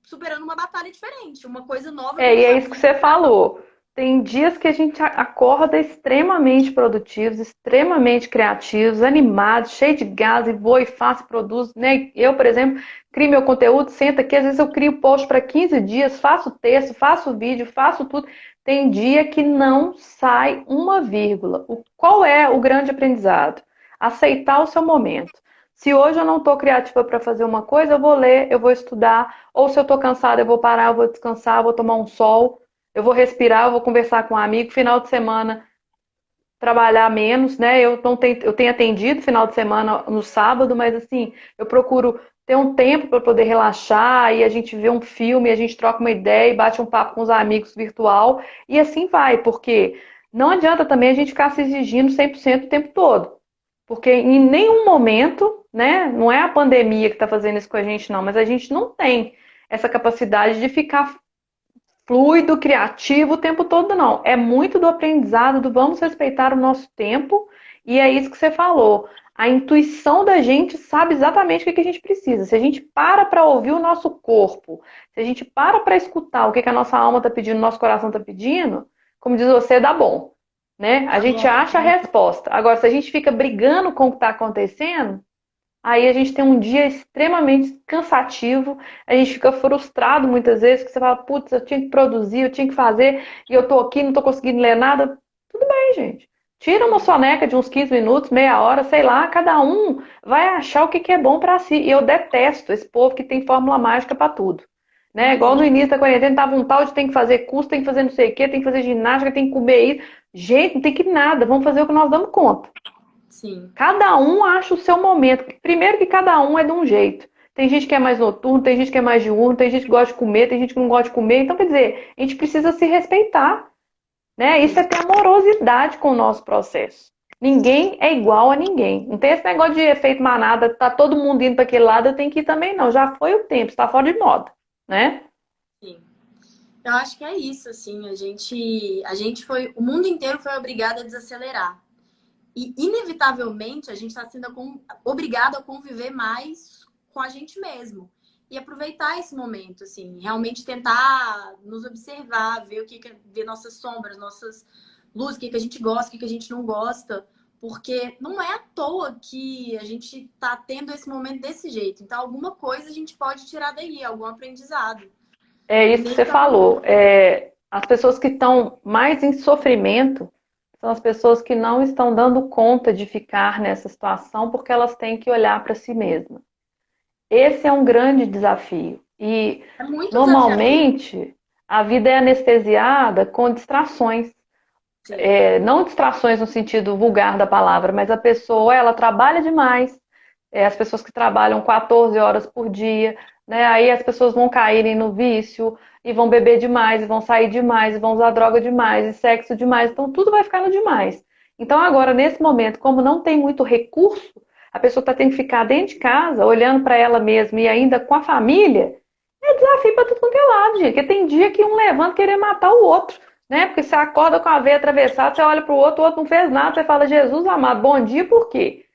superando uma batalha diferente, uma coisa nova
E
vindo
é
na
isso que você
vida.
falou. Tem dias que a gente acorda extremamente produtivos, extremamente criativos, animados, cheio de gás, e vou e faço e produzo, né? Eu, por exemplo, crio meu conteúdo, senta aqui, às vezes eu crio post para 15 dias, faço texto, faço vídeo, faço tudo. Tem dia que não sai uma vírgula. Qual é o grande aprendizado? Aceitar o seu momento. Se hoje eu não estou criativa para fazer uma coisa, eu vou ler, eu vou estudar, ou se eu estou cansada, eu vou parar, eu vou descansar, eu vou tomar um sol, eu vou respirar, eu vou conversar com um amigo. Final de semana, trabalhar menos, né? Eu tenho atendido final de semana no sábado, mas assim, eu procuro ter um tempo para poder relaxar e a gente vê um filme, a gente troca uma ideia e bate um papo com os amigos virtual e assim vai, porque não adianta também a gente ficar se exigindo 100% o tempo todo. Porque em nenhum momento, né, não é a pandemia que está fazendo isso com a gente, não, mas a gente não tem essa capacidade de ficar fluido, criativo o tempo todo, não. É muito do aprendizado, do vamos respeitar o nosso tempo, e é isso que você falou. A intuição da gente sabe exatamente o que a gente precisa. Se a gente para ouvir o nosso corpo, se a gente para escutar o que a nossa alma está pedindo, o nosso coração está pedindo, como diz você, dá bom. Né? A
Tá
gente
bom.
acha a resposta. Agora, se a gente fica brigando com o que está acontecendo, aí a gente tem um dia extremamente cansativo, a gente fica frustrado muitas vezes, que você fala, putz, eu tinha que produzir, eu tinha que fazer, e eu tô aqui, não tô conseguindo ler nada. Tudo bem, gente. Tira uma soneca de uns 15 minutos, meia hora, sei lá, cada um vai achar o que é bom para si. E eu detesto esse povo que tem fórmula mágica para tudo. Né? Igual no início da quarentena, tava um tal de tem que fazer curso, tem que fazer não sei o quê, tem que fazer ginástica, tem que comer isso. Gente, não tem que nada, vamos fazer o que nós damos conta.
Sim.
Cada um acha o seu momento. Primeiro que cada um é de um jeito. Tem gente que é mais noturno, tem gente que é mais diurno, tem gente que gosta de comer, tem gente que não gosta de comer. Então, quer dizer, a gente precisa se respeitar, né? Isso é ter amorosidade com o nosso processo. Ninguém é igual a ninguém. Não tem esse negócio de efeito manada, tá todo mundo indo para aquele lado, eu tenho que ir também, não. Já foi o tempo, está fora de moda, né?
Sim. Eu acho que é isso, assim, a gente foi, o mundo inteiro foi obrigado a desacelerar. E, inevitavelmente, a gente está sendo obrigado a conviver mais com a gente mesmo. E aproveitar esse momento, assim, realmente tentar nos observar, ver ver nossas sombras, nossas luzes, o que a gente gosta, o que a gente não gosta. Porque não é à toa que a gente está tendo esse momento desse jeito. Então, alguma coisa a gente pode tirar daí, algum aprendizado.
É isso que você falou.
Inevitavelmente.
As pessoas que estão mais em sofrimento são as pessoas que não estão dando conta de ficar nessa situação porque elas têm que olhar para si mesmas. Esse é um grande desafio. E
É muito desafiador.
normalmente a vida é anestesiada com distrações.
Sim.
Não distrações no sentido vulgar da palavra, mas a pessoa ela trabalha demais. As pessoas que trabalham 14 horas por dia, né? Aí as pessoas vão caírem no vício e vão beber demais, e vão sair demais, e vão usar droga demais, e sexo demais. Então tudo vai ficar no demais. Então agora, nesse momento, como não tem muito recurso, a pessoa está tendo que ficar dentro de casa, olhando para ela mesma e ainda com a família, é desafio para tudo quanto é lado, gente. Porque tem dia que um levanta querer matar o outro, né? Porque você acorda com a veia atravessada, você olha para o outro não fez nada, você fala, Jesus amado, bom dia, por quê?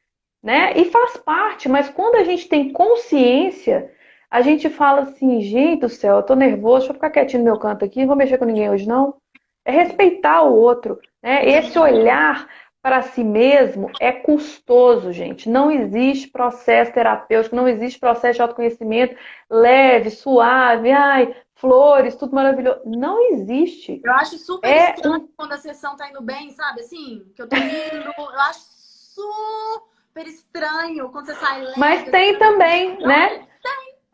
Né? E faz parte, mas quando a gente tem consciência, a gente fala assim, gente do céu, eu tô nervoso, deixa eu ficar quietinho no meu canto aqui, não vou mexer com ninguém hoje não. É respeitar o outro, né? Esse olhar para si mesmo é custoso, gente. Não existe processo terapêutico, não existe processo de autoconhecimento leve, suave, ai, flores, tudo maravilhoso. Não existe.
Eu acho super
É
estranho
um.
quando a sessão tá indo bem, sabe? Assim, que eu tô indo. Eu acho super estranho quando você sai
Mas
leve, assim,
tem também, né?
não,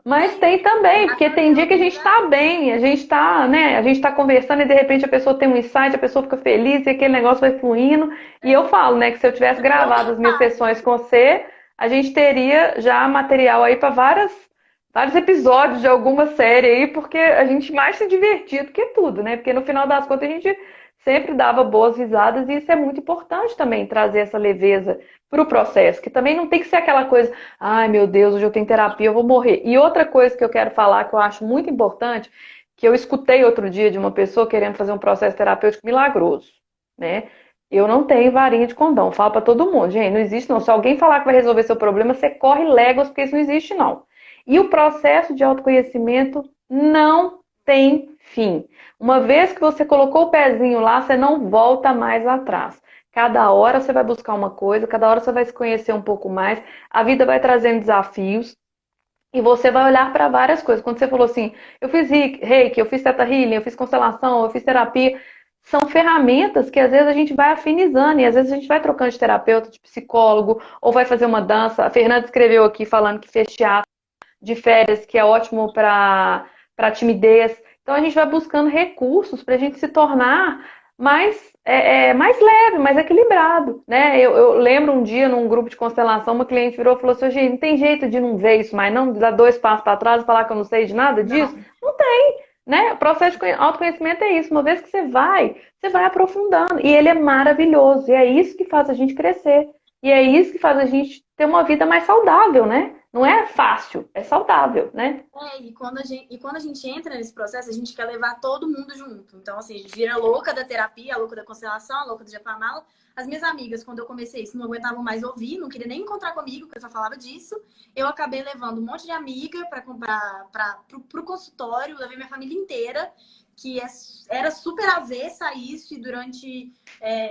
Mas
tem.
tem também, porque
Graças a
tem dia
Deus,
que a
tem
gente
lugar
tá
assim.
bem, a gente tá, né? A gente tá conversando e de repente a pessoa tem um insight, a pessoa fica feliz e aquele negócio vai fluindo. E eu falo, né, que se eu tivesse
Eu
gravado as minhas
metade.
sessões com você, a gente teria já material aí para vários episódios de alguma série aí, porque a gente mais se divertia do que tudo, né? Porque no final das contas a gente sempre dava boas risadas e isso é muito importante também, trazer essa leveza para o processo, que também não tem que ser aquela coisa, ai meu Deus, hoje eu tenho terapia, eu vou morrer. E outra coisa que eu quero falar, que eu acho muito importante, que eu escutei outro dia de uma pessoa querendo fazer um processo terapêutico milagroso, né? Eu não tenho varinha de condão, falo para todo mundo, gente, não existe não. Se alguém falar que vai resolver seu problema, você corre léguas, porque isso não existe não. E o processo de autoconhecimento não tem fim. Uma vez que você colocou o pezinho lá, você não volta mais atrás. Cada hora você vai buscar uma coisa, cada hora você vai se conhecer um pouco mais, a vida vai trazendo desafios e você vai olhar para várias coisas. Quando você falou assim, eu fiz reiki, eu fiz teta healing, eu fiz constelação, eu fiz terapia, são ferramentas que às vezes a gente vai afinizando e às vezes a gente vai trocando de terapeuta, de psicólogo, ou vai fazer uma dança. A Fernanda escreveu aqui falando que fez teatro de férias, que é ótimo para timidez. Então a gente vai buscando recursos para a gente se tornar mais leve, mais equilibrado, né? Eu lembro um dia num grupo de constelação, uma cliente virou e falou assim, gente, não tem jeito de não ver isso mais, não dar dois passos para trás e falar que eu não sei de nada disso?
Não.
Não tem, né? O processo de autoconhecimento é isso. Uma vez que você vai aprofundando. E ele é maravilhoso. E é isso que faz a gente crescer. E é isso que faz a gente ter uma vida mais saudável, né? Não é fácil, é saudável, né?
E quando a gente entra nesse processo, a gente quer levar todo mundo junto. Então, assim, a gente vira louca da terapia, a louca da constelação, a louca do Japamala. As minhas amigas, quando eu comecei isso, não aguentavam mais ouvir, não queria nem encontrar comigo, porque eu só falava disso. Eu acabei levando um monte de amiga para comprar pro consultório, levei minha família inteira, que era super avessa a isso, e durante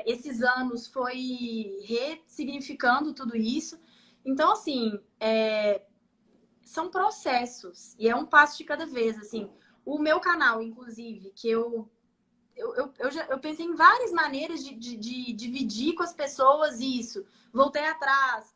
esses anos foi ressignificando tudo isso. Então, assim, são processos e é um passo de cada vez, assim. O meu canal, inclusive, que eu pensei em várias maneiras de dividir com as pessoas isso. Voltei atrás.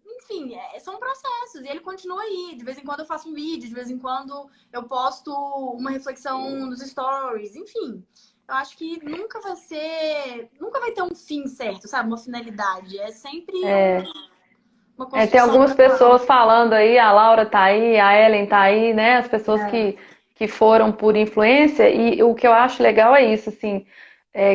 Enfim, são processos e ele continua aí. De vez em quando eu faço um vídeo, de vez em quando eu posto uma reflexão nos stories, enfim. Eu acho que nunca vai ter um fim certo, sabe? Uma finalidade. É sempre uma
Tem
construção
algumas
gradual.
pessoas falando aí, a Laura tá aí, a Ellen tá aí, né? As pessoas que foram por influência, e o que eu acho legal é isso, assim,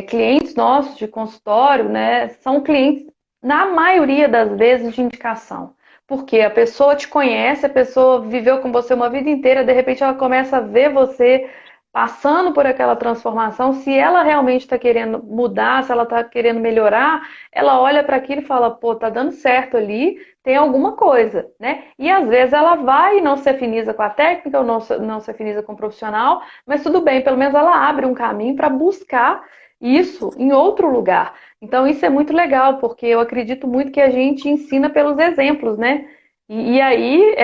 clientes nossos de consultório, né? São clientes na maioria das vezes, de indicação. Porque a pessoa te conhece, a pessoa viveu com você uma vida inteira, de repente ela começa a ver você passando por aquela transformação. Se ela realmente está querendo mudar, se ela está querendo melhorar, ela olha para aquilo e fala: pô, tá dando certo ali, tem alguma coisa, né? E às vezes ela vai e não se afiniza com a técnica, ou não se afiniza com o profissional, mas tudo bem, pelo menos ela abre um caminho para buscar isso em outro lugar. Então, isso é muito legal, porque eu acredito muito que a gente ensina pelos exemplos, né? E aí,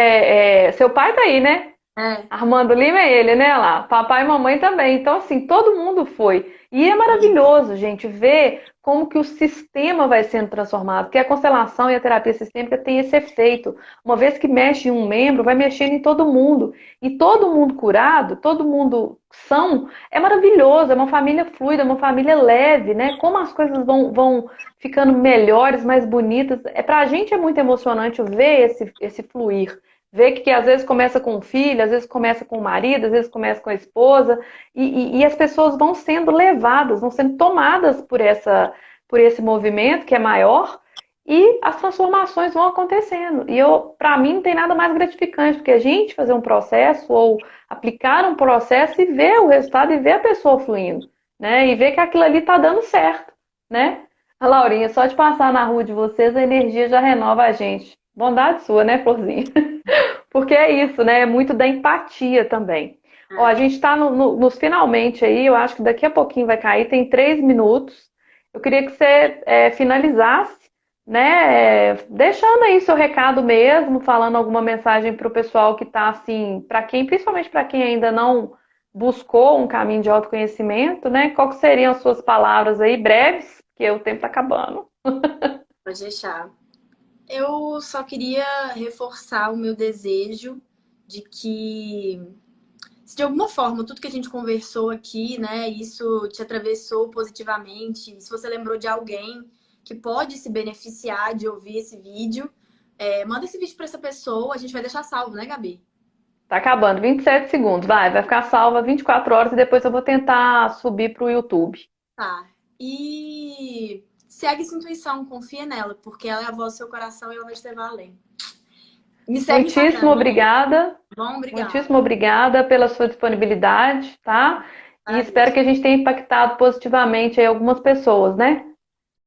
seu pai tá aí, né?
É,
Armando Lima é ele, né? Lá, papai e mamãe também. Então, assim, todo mundo foi. E é maravilhoso, gente, ver como que o sistema vai sendo transformado. Porque a constelação e a terapia sistêmica tem esse efeito. Uma vez que mexe em um membro, vai mexendo em todo mundo. E todo mundo curado, todo mundo são, é maravilhoso. É uma família fluida, é uma família leve, né? Como as coisas vão ficando melhores, mais bonitas. Pra gente é muito emocionante ver esse fluir. Ver que às vezes começa com o filho, às vezes começa com o marido, às vezes começa com a esposa, e as pessoas vão sendo levadas, vão sendo tomadas por esse movimento que é maior, e as transformações vão acontecendo. E para mim, não tem nada mais gratificante do que a gente fazer um processo ou aplicar um processo e ver o resultado e ver a pessoa fluindo, né? E ver que aquilo ali está dando certo, né? A Laurinha, só de passar na rua de vocês, a energia já renova a gente. Bondade sua, né, Florzinha? Porque é isso, né? É muito da empatia também. Ó, a
é.
gente está nos finalmente aí, eu acho que daqui a pouquinho vai cair, tem 3 minutos. Eu queria que você finalizasse, né? Deixando aí seu recado mesmo, falando alguma mensagem para o pessoal que está assim, para quem, principalmente para quem ainda não buscou um caminho de autoconhecimento, né? Qual que seriam as suas palavras aí, breves, porque o tempo está acabando.
Pode deixar. Eu só queria reforçar o meu desejo de que, se de alguma forma tudo que a gente conversou aqui, né, isso te atravessou positivamente, se você lembrou de alguém que pode se beneficiar de ouvir esse vídeo, manda esse vídeo para essa pessoa, a gente vai deixar salvo, né, Gabi?
Tá acabando, 27 segundos. Vai ficar salva 24 horas e depois eu vou tentar subir pro YouTube.
Tá. E segue sua intuição, confia nela, porque ela é a voz do seu coração e ela vai te levar além. Me segue no
Muitíssimo
Instagram, né?
obrigada.
Bom,
Muitíssimo
obrigada.
obrigada pela sua disponibilidade, tá? E espero
Maravilha.
que a gente tenha impactado positivamente aí algumas pessoas, né?